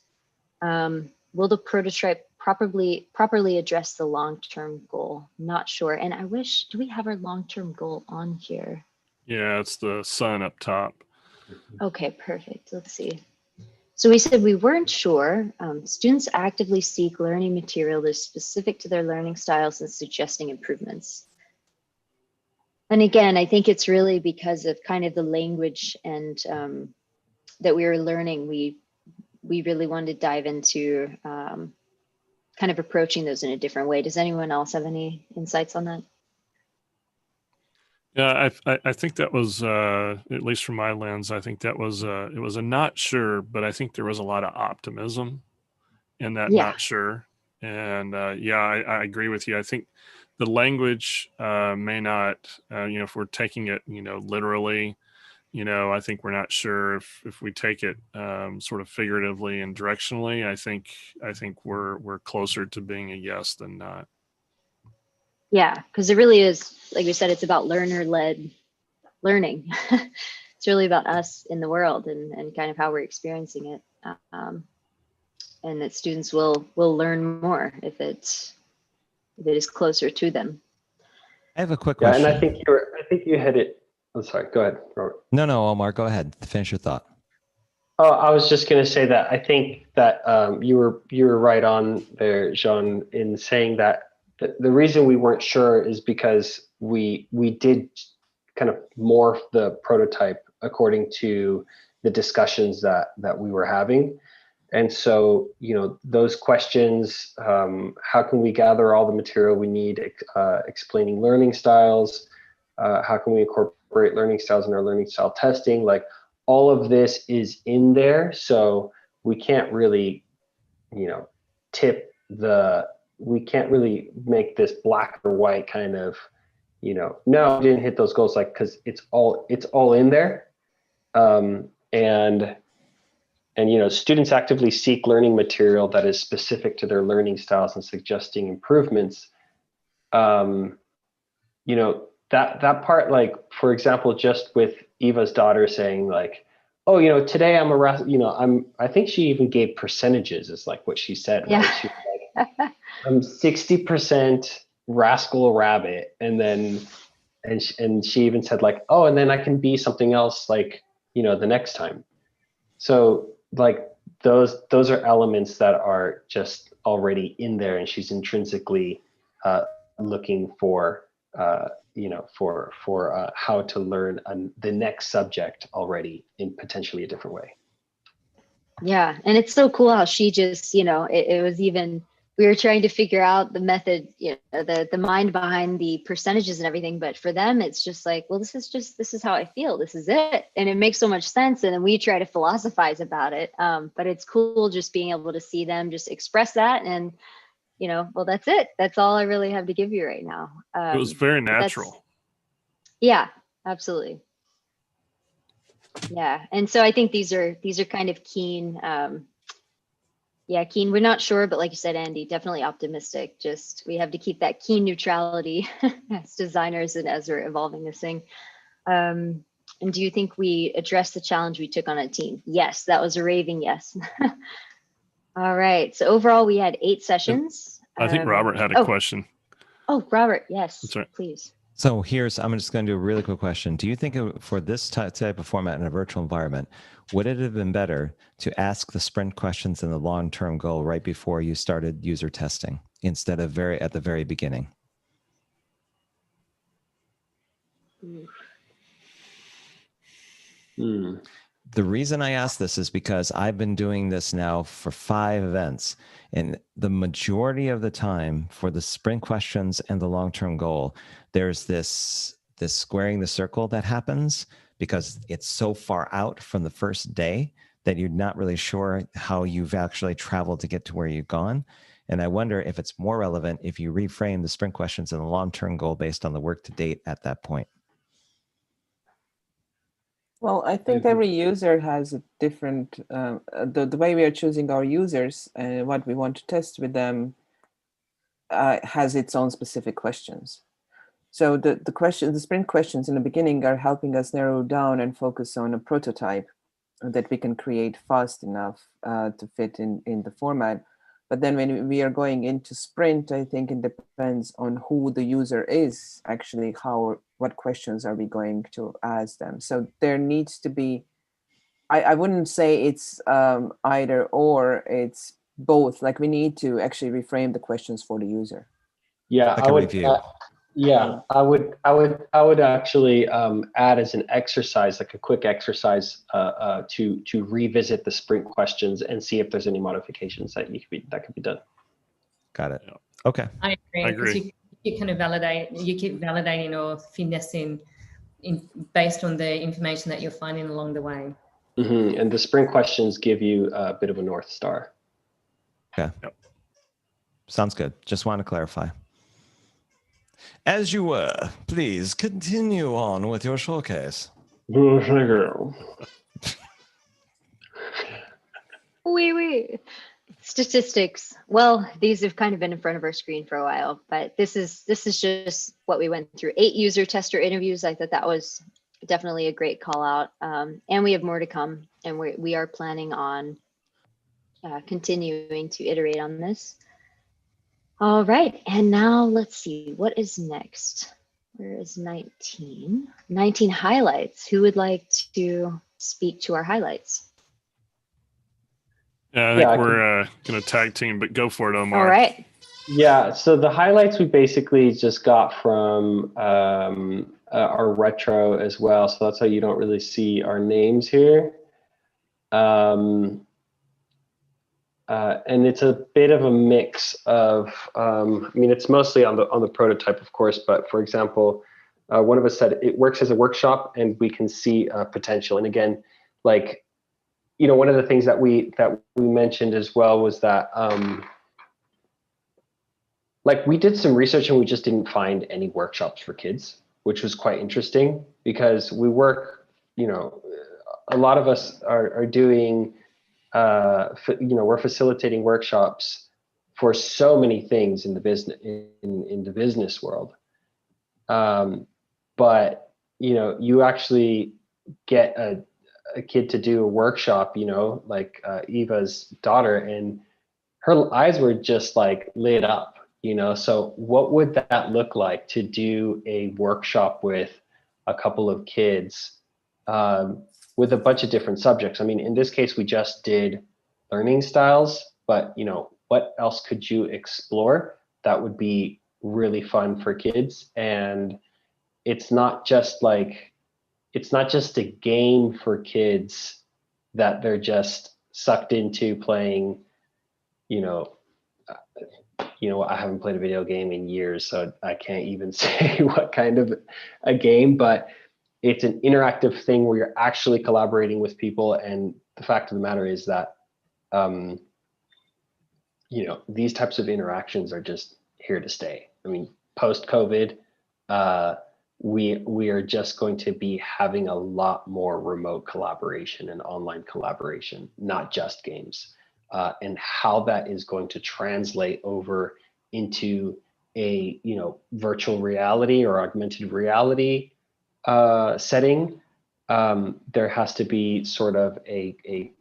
Will the prototype properly address the long-term goal? Not sure. And I wish, do we have our long-term goal on here? Yeah, it's the sun up top. Okay, perfect. Let's see. So we said we weren't sure. Students actively seek learning material that is specific to their learning styles and suggesting improvements. And again, I think it's really because of kind of the language and that we were learning. We really wanted to dive into kind of approaching those in a different way. Does anyone else have any insights on that? Yeah, I think that was, at least from my lens, I think that was, it was a not sure, but I think there was a lot of optimism in that Yeah. not sure. And yeah, I agree with you. I think the language may not, you know, if we're taking it, you know, literally, you know, I think we're not sure if we take it sort of figuratively and directionally. I think we're closer to being a yes than not. Yeah, because it really is, like we said, it's about learner-led learning. It's really about us in the world and kind of how we're experiencing it. And that students will learn more if it is closer to them. I have a quick Yeah, question. and I think you hit it. I'm sorry. Go ahead, Robert. No, Omar, go ahead. Finish your thought. Oh, I was just going to say that I think that you were right on there, Jean, in saying that the reason we weren't sure is because we did kind of morph the prototype according to the discussions that we were having. And so, you know, those questions, how can we gather all the material we need, explaining learning styles, how can we incorporate learning styles in our learning style testing, like all of this is in there. So we can't really, you know, we can't really make this black or white kind of, you know, no, we didn't hit those goals, like, because it's all in there. And, you know, students actively seek learning material that is specific to their learning styles and suggesting improvements. You know, that part, like, for example, just with Eva's daughter saying like, oh, you know, today I think she even gave percentages is like what she said. Yeah. Right? She was like, I'm 60% rascal rabbit. And then, and she even said like, oh, and then I can be something else, like, you know, the next time. So like those are elements that are just already in there, and she's intrinsically looking for you know, for how to learn the next subject already in potentially a different way. Yeah, and it's so cool how she just, you know, it was even, we were trying to figure out the method, you know, the mind behind the percentages and everything, but for them it's just like, well, this is how I feel, this is it, and it makes so much sense, and then we try to philosophize about it, but it's cool just being able to see them just express that, and you know, well, that's it, that's all I really have to give you right now. It was very natural. Yeah, absolutely. Yeah, and so I think these are kind of keen. Yeah, keen. We're not sure, but like you said, Andy, definitely optimistic. Just we have to keep that keen neutrality as designers and as we're evolving this thing. And do you think we addressed the challenge we took on a team? Yes, that was a raving yes. All right. So overall, we had 8 sessions. I think Robert had a question. Oh, Robert, yes, That's right. please. So I'm just going to do a really quick question. Do you think for this type of format in a virtual environment, would it have been better to ask the sprint questions and the long-term goal right before you started user testing instead of at the very beginning? The reason I ask this is because I've been doing this now for 5 events, and the majority of the time for the sprint questions and the long-term goal, there's this squaring the circle that happens because it's so far out from the first day that you're not really sure how you've actually traveled to get to where you've gone. And I wonder if it's more relevant if you reframe the sprint questions and the long-term goal based on the work to date at that point. Well, I think every user has a different, the way we are choosing our users and what we want to test with them has its own specific questions. So the sprint questions in the beginning are helping us narrow down and focus on a prototype that we can create fast enough to fit in the format. But then when we are going into sprint, I think it depends on who the user is, actually, what questions are we going to ask them. So there needs to be, I wouldn't say it's either or, it's both. Like, we need to actually reframe the questions for the user. Yeah, Like a review. Yeah, I would actually add as an exercise, like a quick exercise, to revisit the sprint questions and see if there's any modifications that could be done. Got it. Okay. I agree. I agree. 'Cause you kind of keep validating or finessing based on the information that you're finding along the way. Mm-hmm. And the sprint questions give you a bit of a North Star. Yeah. Yep. Sounds good. Just want to clarify. As you were, please continue on with your showcase. Wee. Statistics. Well, these have kind of been in front of our screen for a while, but this is just what we went through. 8 user tester interviews. I thought that was definitely a great call out. And we have more to come, and we are planning on continuing to iterate on this. All right, and now let's see, what is next? Where is 19? 19 highlights. Who would like to speak to our highlights? Yeah, I think we're going to tag team, but go for it, Omar. All right. Yeah, so the highlights we basically just got from our retro as well. So that's how you don't really see our names here. And it's a bit of a mix of, I mean, it's mostly on the prototype, of course, but for example, one of us said it works as a workshop and we can see potential. And again, like, you know, one of the things that we mentioned as well was that, like, we did some research and we just didn't find any workshops for kids, which was quite interesting because we work, you know, a lot of us are doing, you know, we're facilitating workshops for so many things in the business, in the business world. But, you know, you actually get a kid to do a workshop, you know, like Eva's daughter, and her eyes were just like lit up, you know. So what would that look like to do a workshop with a couple of kids with a bunch of different subjects? I mean, in this case, we just did learning styles, but, you know, what else could you explore that would be really fun for kids? And it's not just like, it's not just a game for kids that they're just sucked into playing, you know, I haven't played a video game in years, so I can't even say what kind of a game, but it's an interactive thing where you're actually collaborating with people. And the fact of the matter is that, you know, these types of interactions are just here to stay. I mean, post-COVID, we are just going to be having a lot more remote collaboration and online collaboration, not just games. And how that is going to translate over into a, you know, virtual reality or augmented reality setting, there has to be sort of a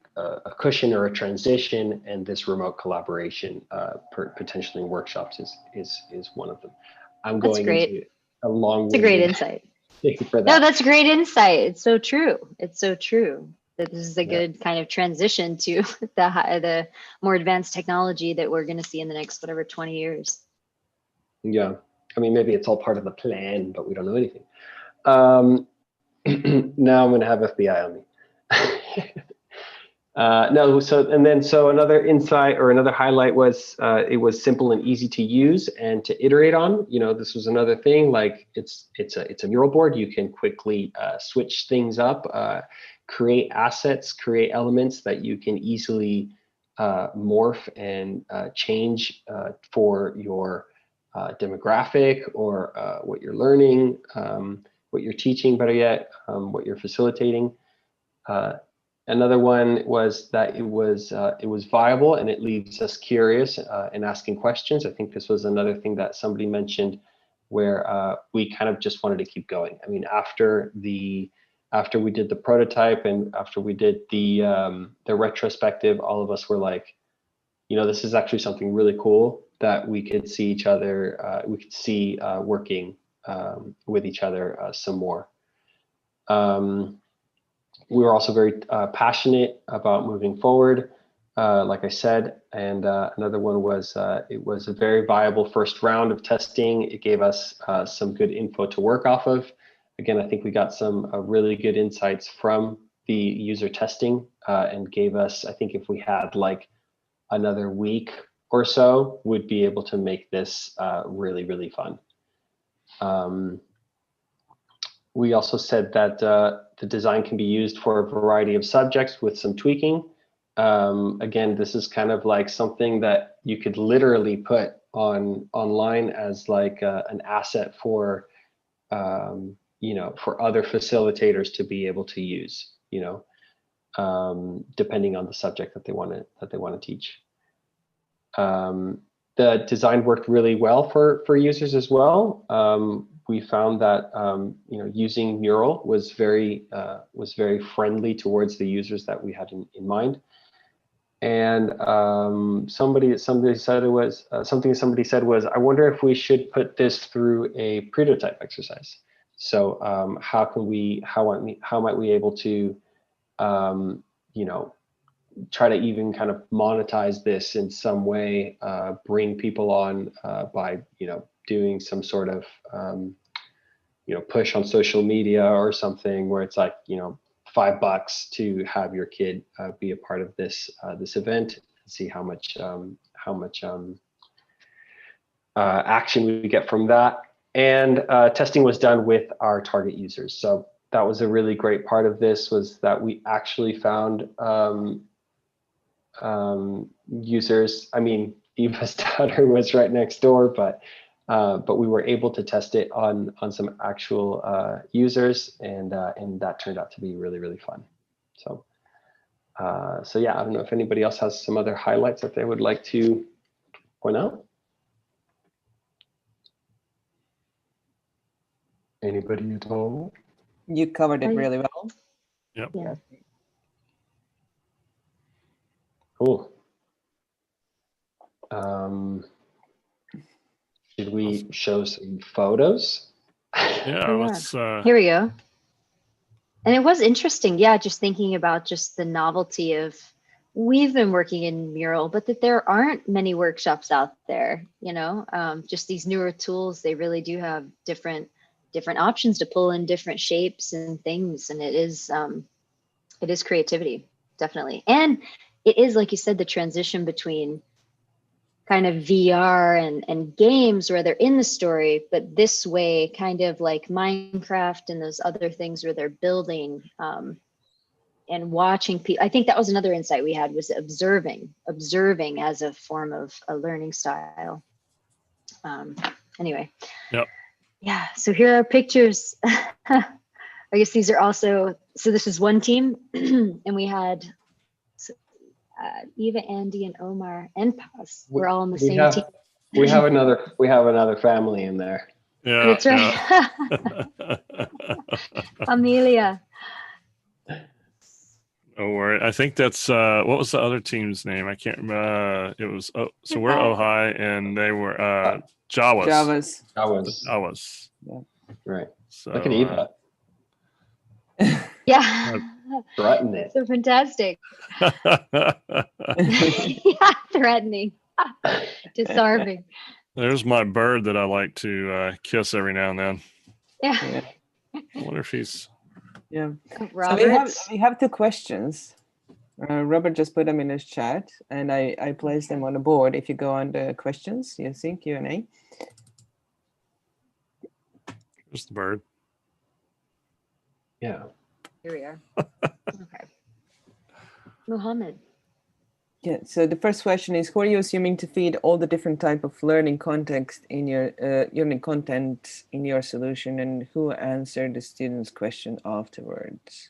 cushion or a transition, and this remote collaboration potentially in workshops is one of them. I'm That's going great. into a long. It's a great insight. For that. No, that's great insight. It's so true. It's so true that this is a good kind of transition to the more advanced technology that we're going to see in the next, whatever, 20 years. Yeah. I mean, maybe it's all part of the plan, but we don't know anything. Now I'm going to have FBI on me. No, so another insight or another highlight was it was simple and easy to use and to iterate on. You know, this was another thing, like it's a mural board. You can quickly switch things up, create assets, create elements that you can easily morph and change for your demographic or what you're learning, what you're teaching, better yet, what you're facilitating. Another one was that it was viable and it leaves us curious and asking questions. I think this was another thing that somebody mentioned, where we kind of just wanted to keep going. I mean, after we did the prototype and after we did the retrospective, all of us were like, this is actually something really cool that we could see each other, we could see working with each other some more. We were also very passionate about moving forward, like I said, and another one was it was a very viable first round of testing. It gave us some good info to work off of. Again, I think we got some really good insights from the user testing and gave us, I think if we had like another week or so, we'd be able to make this really, really fun. We also said that the design can be used for a variety of subjects with some tweaking. Again, this is kind of like something that you could literally put online as like an asset for, for other facilitators to be able to use, depending on the subject that they want to teach. The design worked really well for users as well. We found that using Mural was very friendly towards the users that we had in mind. And somebody said was, I wonder if we should put this through a pretotype exercise. So how might we able to try to even kind of monetize this in some way, bring people on by doing some sort of push on social media or something where it's like $5 to have your kid be a part of this event, see how much action we get from that. And testing was done with our target users. So that was a really great part of this, was that we actually found users. I mean, Eva's daughter was right next door, but we were able to test it on some actual users, and that turned out to be really, really fun. So yeah, I don't know if anybody else has some other highlights that they would like to point out. Anybody at all? You covered it really well. Yep. Yeah. Cool. Should we show some photos? Yeah, let's Here we go. And it was interesting, yeah, just thinking about just the novelty of, we've been working in Mural, but that there aren't many workshops out there, just these newer tools, they really do have different options to pull in different shapes and things. And it is creativity, definitely. And it is, like you said, the transition between kind of VR and games where they're in the story, but this way, kind of like Minecraft and those other things where they're building and watching people. I think that was another insight we had, was observing as a form of a learning style. Anyway. Yep. Yeah, so here are pictures. I guess these are also, so this is one team and we had Eva, Andy, and Omar and Paz. We're all on the same team. We have another family in there. Yeah, that's right. Yeah. Amelia. Oh, worry. I think that's what was the other team's name? I can't remember. It was so we're Ojai and they were Jawas. Jawas. Yeah. Right. So, look at Eva. Yeah. Threaten it. So fantastic. Yeah, threatening. Disarming. There's my bird that I like to kiss every now and then. Yeah. I wonder if he's. Yeah. Robert. So we have two questions. Robert just put them in his chat, and I placed them on the board. If you go on the questions, you see Q&A. There's the bird. Yeah. Here we are. Okay. Muhammad. Yeah. So the first question is: who are you assuming to feed all the different type of learning context in your learning content in your solution, and who answered the student's question afterwards?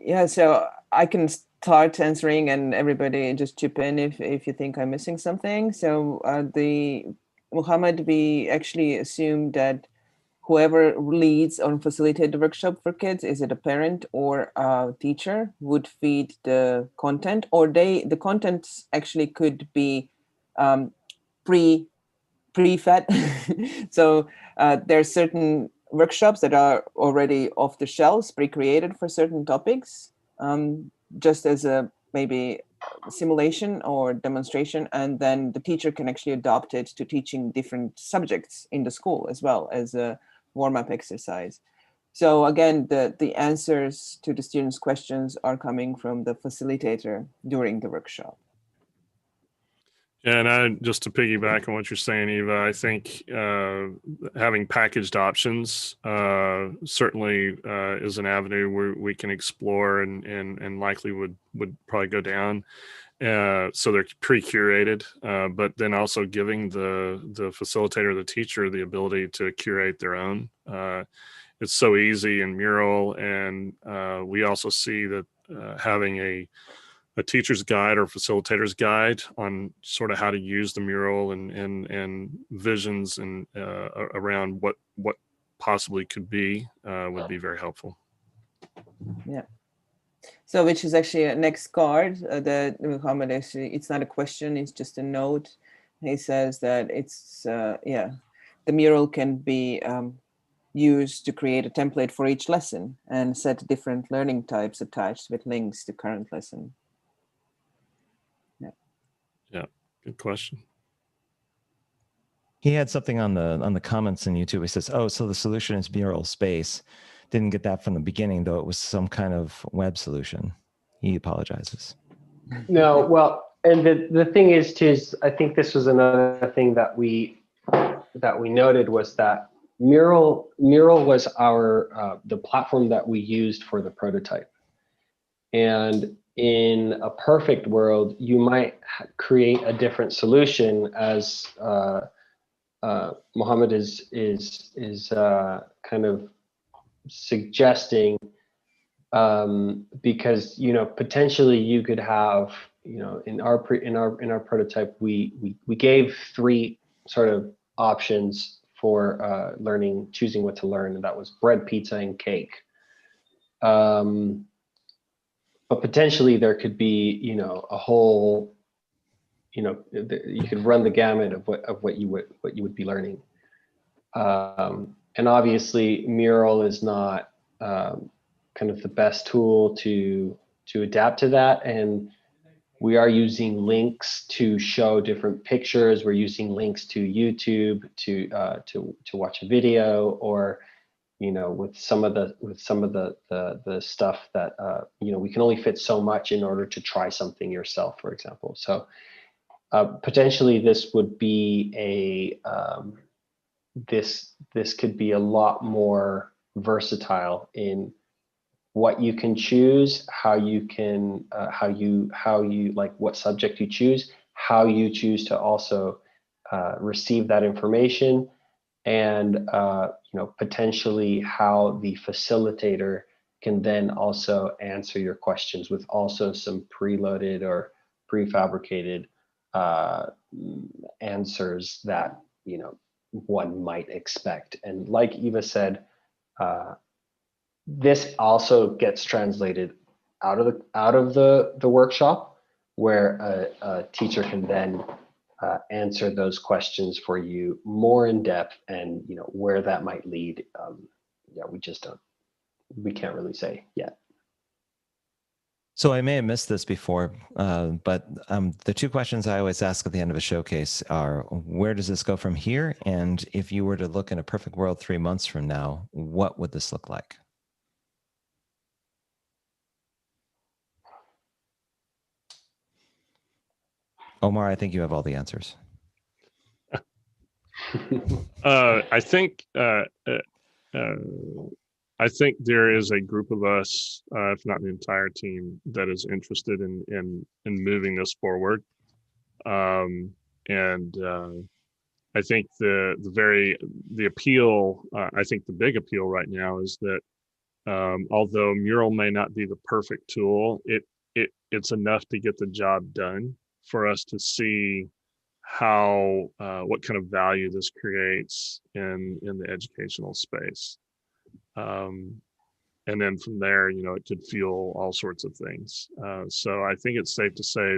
Yeah, so I can start answering, and everybody just chip in if you think I'm missing something. So the Muhammad, we actually assume that whoever leads or facilitates the workshop for kids, is it a parent or a teacher, would feed the content, or the contents actually could be pre-fed. So there are certain workshops that are already off the shelves, pre-created for certain topics, just as a maybe simulation or demonstration, and then the teacher can actually adopt it to teaching different subjects in the school as well as a warm-up exercise. So again, the answers to the students' questions are coming from the facilitator during the workshop. And just to piggyback on what you're saying, Eva, I think having packaged options certainly is an avenue where we can explore and likely would probably go down. So they're pre-curated, but then also giving the facilitator, the teacher, the ability to curate their own. It's so easy in Mural, and we also see that having a teacher's guide or facilitator's guide on sort of how to use the mural and visions and around what possibly could be would be very helpful. Yeah. So which is actually a next card that Muhammad actually, it's not a question, it's just a note. He says that it's, the mural can be used to create a template for each lesson and set different learning types attached with links to current lesson. Yeah, good question. He had something on the comments in YouTube. He says, "Oh, so the solution is mural space. Didn't get that from the beginning, though. It was some kind of web solution." He apologizes. No, well, and the thing is, too, is I think this was another thing that we noted was that Mural was our the platform that we used for the prototype, and in a perfect world, you might create a different solution, as Mohammed is kind of suggesting, because potentially you could have in our prototype we gave 3 sort of options for choosing what to learn, and that was bread, pizza, and cake. But potentially there could be a whole you could run the gamut of what you would be learning, and obviously Mural is not kind of the best tool to adapt to that, and we are using links to show different pictures. We're using links to YouTube to watch a video, or with some of the stuff that we can only fit so much in order to try something yourself, for example. So potentially this would be this could be a lot more versatile in what you can choose, how you can how you like what subject you choose, how you choose to also receive that information, and potentially how the facilitator can then also answer your questions with also some preloaded or prefabricated answers that one might expect. And like Eva said, this also gets translated out of the workshop, where a teacher can then answer those questions for you more in depth, and where that might lead. We can't really say yet. So I may have missed this before, but the 2 questions I always ask at the end of a showcase are, where does this go from here? And if you were to look in a perfect world 3 months from now, what would this look like? Omar, I think you have all the answers. I think there is a group of us, if not the entire team, that is interested in moving this forward. And I think the appeal, I think the big appeal right now is that Although Mural may not be the perfect tool, it's enough to get the job done for us to see how what kind of value this creates in the educational space. And then from there, it could fuel all sorts of things. So I think it's safe to say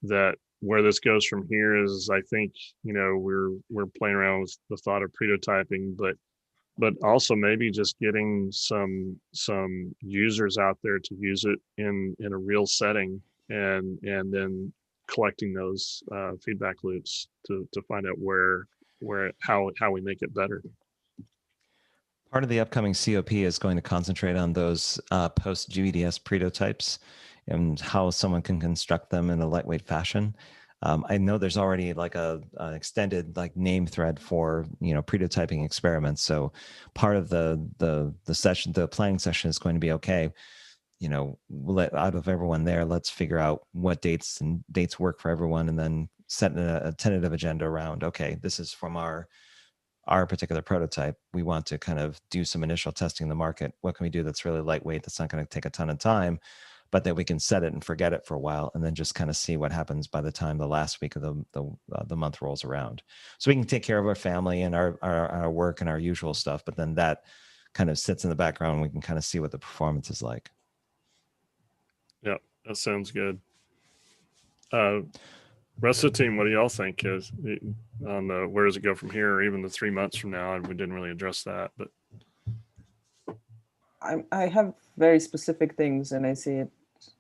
that where this goes from here is, I think, we're playing around with the thought of prototyping, but also maybe just getting some users out there to use it in a real setting, and then collecting those feedback loops to find out how we make it better. Part of the upcoming COP is going to concentrate on those post GVDS pretotypes and how someone can construct them in a lightweight fashion. I know there's already like an extended name thread for pretotyping experiments. So part of the session, the planning session, is going to be okay. Out of everyone there, let's figure out what dates work for everyone, and then set a tentative agenda around. Okay, this is from our particular prototype. We want to kind of do some initial testing in the market. What can we do that's really lightweight, that's not going to take a ton of time, but that we can set it and forget it for a while, and then just kind of see what happens by the time the last week of the month rolls around. So we can take care of our family and our work and our usual stuff, but then that kind of sits in the background, and we can kind of see what the performance is like. Yeah, that sounds good. Rest of the team, what do y'all think is on the where does it go from here, or even the 3 months from now? And we didn't really address that, but I have very specific things, and I see it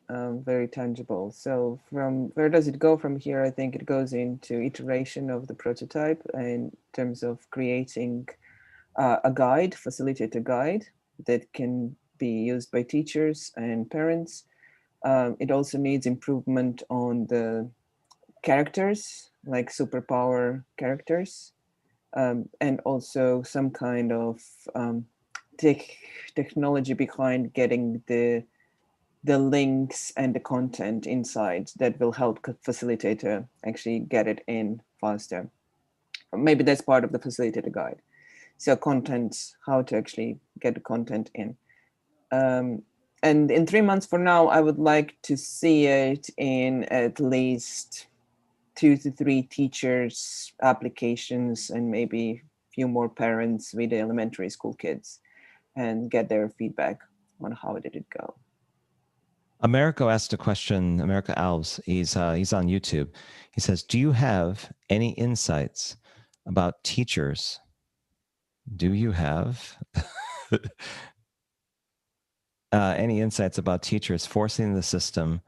very tangible. So from where does it go from here? I think it goes into iteration of the prototype in terms of creating a guide, facilitator guide that can be used by teachers and parents. It also needs improvement on the characters, like superpower characters, and also some kind of technology behind getting the links and the content inside that will help facilitator actually get it in faster. Maybe that's part of the facilitator guide. So contents, how to actually get the content in. And in 3 months from now, I would like to see it in at least 2 to 3 teachers' applications, and maybe a few more parents with the elementary school kids, and get their feedback on how did it go. Americo asked a question. Americo Alves, he's on YouTube. He says, "Do you have any insights about teachers? Do you have any insights about teachers forcing the system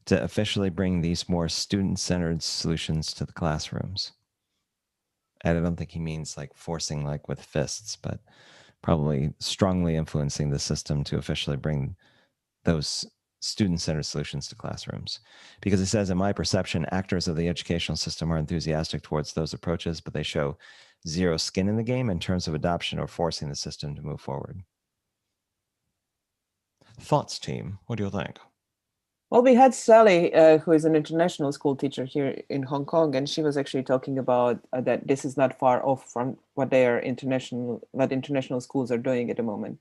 to officially bring these more student-centered solutions to the classrooms?" And I don't think he means like forcing like with fists, but probably strongly influencing the system to officially bring those student-centered solutions to classrooms. Because it says, in my perception, actors of the educational system are enthusiastic towards those approaches, but they show zero skin in the game in terms of adoption or forcing the system to move forward. Thoughts, team? What do you think? Well, we had Sally, who is an international school teacher here in Hong Kong, and she was actually talking about that this is not far off from what international schools are doing at the moment.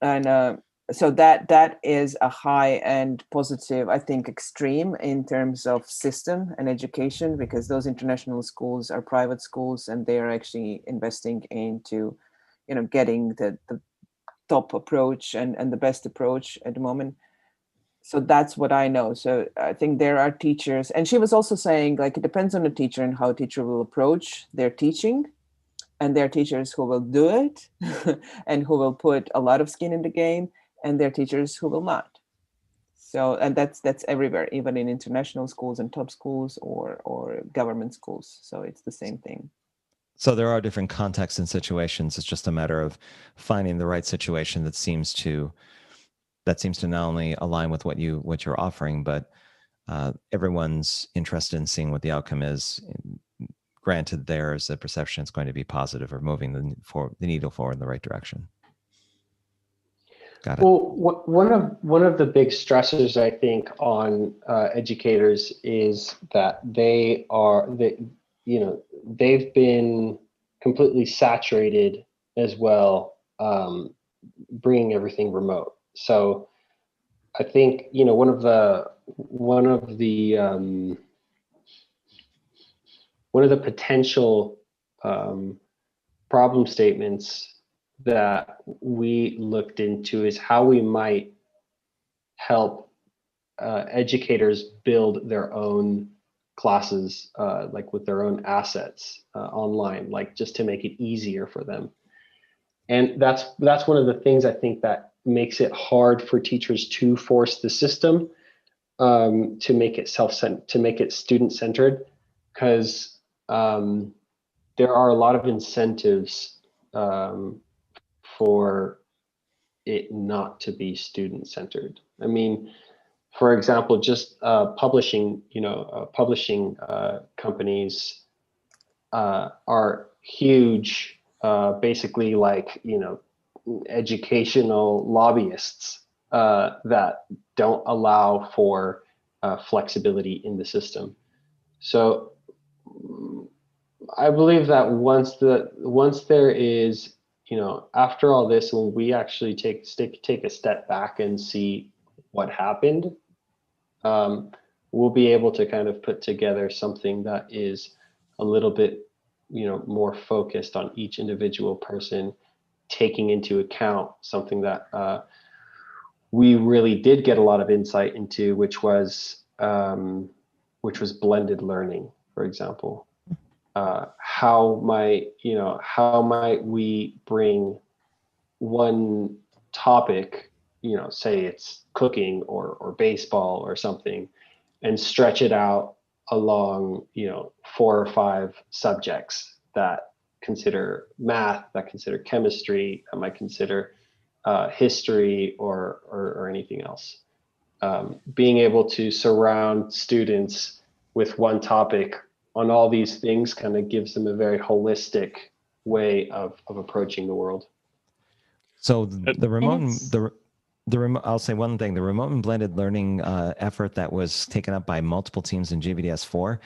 And so that is a high and positive, I think, extreme in terms of system and education, because those international schools are private schools, and they are actually investing into, getting the top approach and the best approach at the moment. So that's what I know. So I think there are teachers, and she was also saying, like, it depends on the teacher and how a teacher will approach their teaching. And there are teachers who will do it and who will put a lot of skin in the game, and there are teachers who will not. So, and that's everywhere, even in international schools and top schools or government schools. So it's the same thing. So there are different contexts and situations. It's just a matter of finding the right situation that seems to not only align with what you're offering, but everyone's interested in seeing what the outcome is. Granted, there's a perception it's going to be positive or moving the needle forward in the right direction. Got it. Well, one of the big stressors, I think, on educators is that they've been completely saturated as well bringing everything remote. So I think, you know, one of the potential problem statements that we looked into is how we might help educators build their own classes, like with their own assets online, like just to make it easier for them. And that's one of the things I think that makes it hard for teachers to force the system to make it student-centered, because there are a lot of incentives for it not to be student-centered. I mean, for example, just publishing companies are huge, basically like, you know, educational lobbyists that don't allow for flexibility in the system. So I believe that once there is, you know, after all this, when we actually take a step back and see what happened, we'll be able to kind of put together something that is a little bit, you know, more focused on each individual person, taking into account something that we really did get a lot of insight into, which was blended learning, for example. How might we bring one topic, you know, say it's cooking or baseball or something, and stretch it out along, you know, 4 or 5 subjects that consider math, that consider chemistry, that might consider history or anything else. Being able to surround students with one topic on all these things kind of gives them a very holistic way of approaching the world. So the remote, I'll say one thing, the remote and blended learning effort that was taken up by multiple teams in GVDS 4,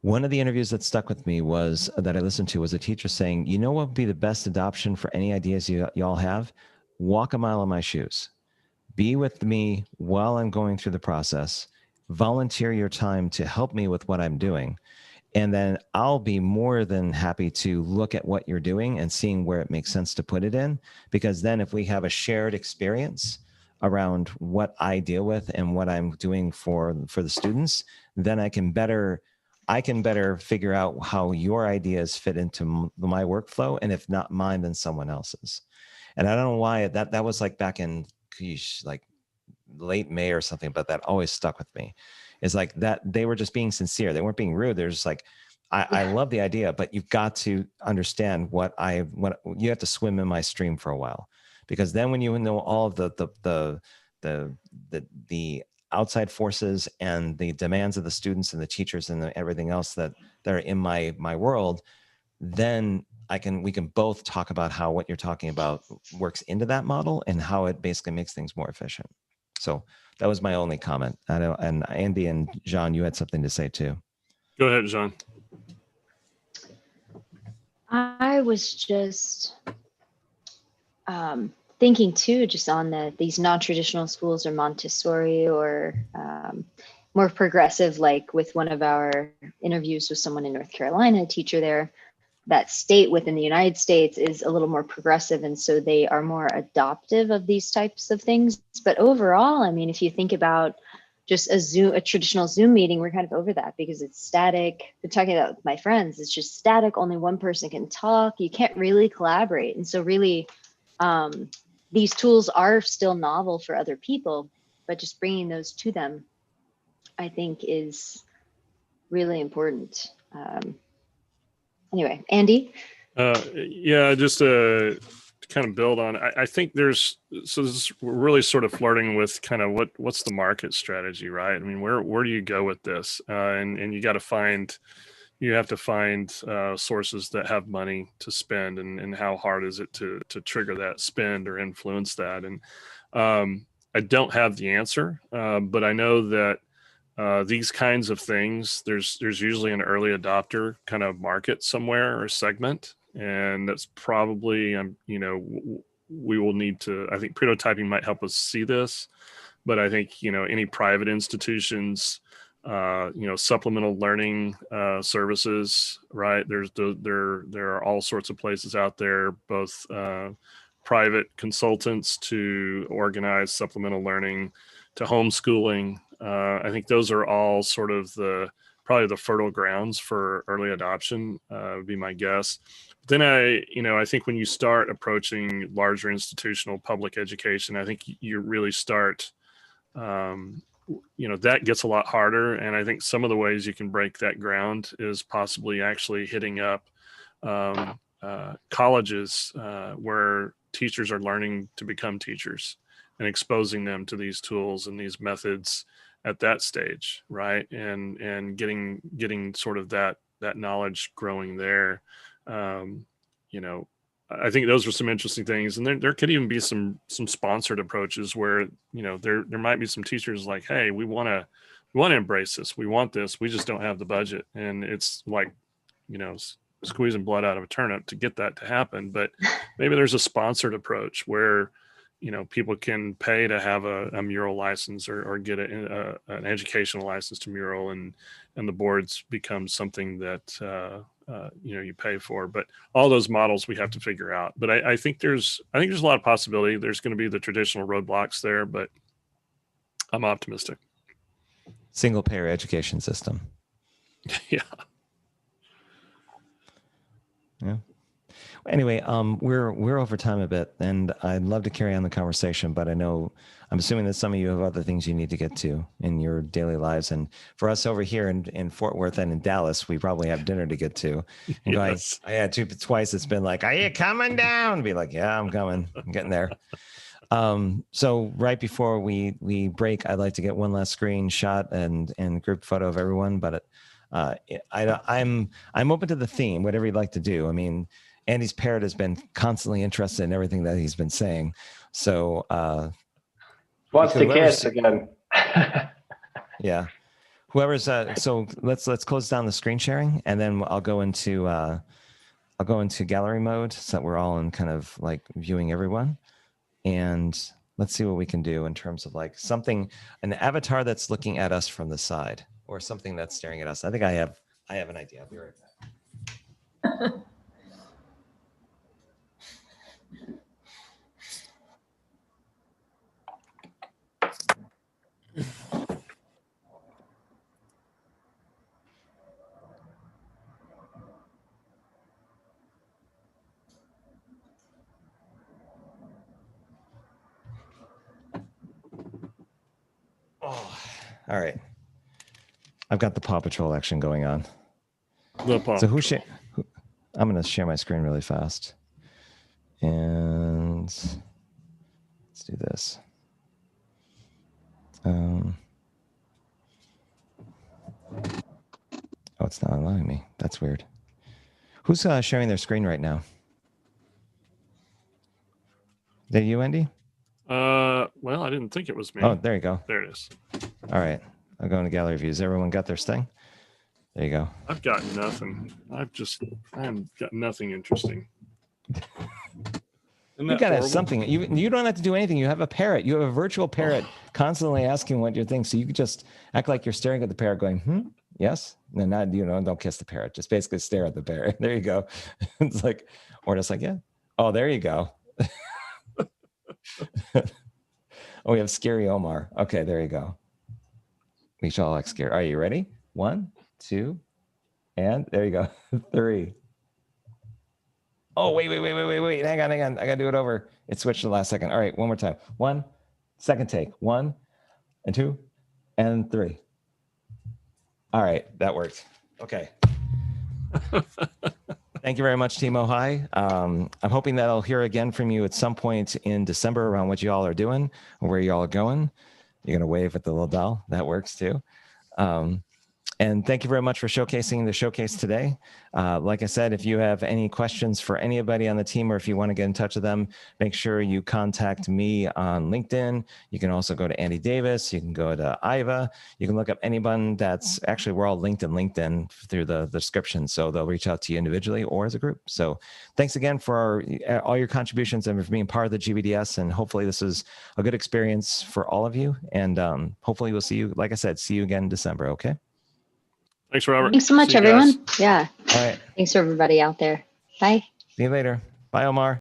one of the interviews that stuck with me that I listened to was a teacher saying, you know what would be the best adoption for any ideas y'all have? Walk a mile in my shoes. Be with me while I'm going through the process. Volunteer your time to help me with what I'm doing. And then I'll be more than happy to look at what you're doing and seeing where it makes sense to put it in. Because then if we have a shared experience around what I deal with and what I'm doing for the students, then I can better figure out how your ideas fit into my workflow. And if not mine, then someone else's. And I don't know why that was like back in like late May or something, but that always stuck with me. Is like that they were just being sincere. They weren't being rude. They're just like, I love the idea, but you've got to understand what you have to swim in my stream for a while, because then when you know all of the outside forces and the demands of the students and the teachers and everything else that are in my world, then we can both talk about how what you're talking about works into that model and how it basically makes things more efficient. So that was my only comment. I know, and Andy and Jean, you had something to say too. Go ahead, Jean. I was just thinking too, just on these non-traditional schools or Montessori or more progressive, like with one of our interviews with someone in North Carolina, a teacher there, that state within the United States is a little more progressive. And so they are more adoptive of these types of things. But overall, I mean, if you think about just a traditional Zoom meeting, we're kind of over that because it's static. I'm talking about with my friends, it's just static. Only one person can talk. You can't really collaborate. And so really, these tools are still novel for other people, but just bringing those to them, I think, is really important. Anyway, Andy? Yeah, just to kind of build on, I think we're really sort of flirting with kind of what's the market strategy, right? I mean, where do you go with this? And you have to find sources that have money to spend, and how hard is it to trigger that spend or influence that? And I don't have the answer, but I know that these kinds of things, there's usually an early adopter kind of market somewhere or segment, and that's probably we will need to, I think prototyping might help us see this, but I think, any private institutions, supplemental learning services, right? There are all sorts of places out there, both private consultants to organize supplemental learning, to homeschooling. I think those are all sort of probably the fertile grounds for early adoption, would be my guess. Then I think when you start approaching larger institutional public education, I think you really start, that gets a lot harder. And I think some of the ways you can break that ground is possibly actually hitting up colleges where teachers are learning to become teachers, and exposing them to these tools and these methods at that stage, right? And getting sort of that knowledge growing there. I think those are some interesting things. And there could even be some sponsored approaches where, there might be some teachers like, hey, we want to embrace this. We want this. We just don't have the budget. And it's like, squeezing blood out of a turnip to get that to happen. But maybe there's a sponsored approach where, people can pay to have a mural license or get an educational license to mural, and the boards become something that, you pay for. But all those models we have to figure out. But I think there's a lot of possibility. There's going to be the traditional roadblocks there, but I'm optimistic. Single payer education system. Yeah. Yeah. Anyway, we're over time a bit, and I'd love to carry on the conversation, but I'm assuming that some of you have other things you need to get to in your daily lives. And for us over here in Fort Worth and in Dallas, we probably have dinner to get to. And Yes. I had twice. It's been like, are you coming down? Be like, yeah, I'm coming. I'm getting there. So right before we break, I'd like to get one last screenshot and group photo of everyone, but I'm open to the theme, whatever you'd like to do. I mean, Andy's parrot has been constantly interested in everything that he's been saying. So wants to kiss again. Yeah. Whoever's so let's close down the screen sharing, and then I'll go into gallery mode so that we're all in kind of like viewing everyone. And let's see what we can do in terms of like an avatar that's looking at us from the side, or something that's staring at us. I think I have an idea. I'll be right back. Oh, all right. I've got the Paw Patrol action going on. I'm going to share my screen really fast. And let's do this. Oh, it's not allowing me. That's weird. Who's sharing their screen right now? Is that you, Andy? Well, I didn't think it was me. Oh, there you go. There it is. All right. I'll go into gallery views. Everyone got their thing? There you go. I've got nothing. I haven't got nothing interesting. You got to have something. You don't have to do anything. You have a parrot. You have a virtual parrot constantly asking what you think. So you could just act like you're staring at the parrot going, yes. And then don't kiss the parrot. Just basically stare at the parrot. There you go. It's like, or just like, yeah. Oh, there you go. Oh, we have Scary Omar. Okay, there you go. We shall all like scary. Are you ready? 1, 2, and there you go. 3. Oh, wait. Hang on. I gotta do it over. It switched to the last second. All right, one more time. 1, second take. 1, and 2, and 3. All right, that worked. Okay. Thank you very much, Team Ojai. I'm hoping that I'll hear again from you at some point in December around what you all are doing or where you all are going. You're going to wave at the little doll. That works too. And thank you very much for showcasing the showcase today. Like I said, if you have any questions for anybody on the team, or if you want to get in touch with them, make sure you contact me on LinkedIn. You can also go to Andy Davis. You can go to Iva. You can look up anyone that's actually, we're all linked in LinkedIn through the description. So they'll reach out to you individually or as a group. So thanks again for all your contributions and for being part of the GVDS. And hopefully this is a good experience for all of you. And hopefully we'll see you, like I said, see you again in December. Okay. Thanks, Robert. Thanks so much, See you guys. everyone. Yeah. All right. Thanks for everybody out there. Bye. See you later. Bye, Omar.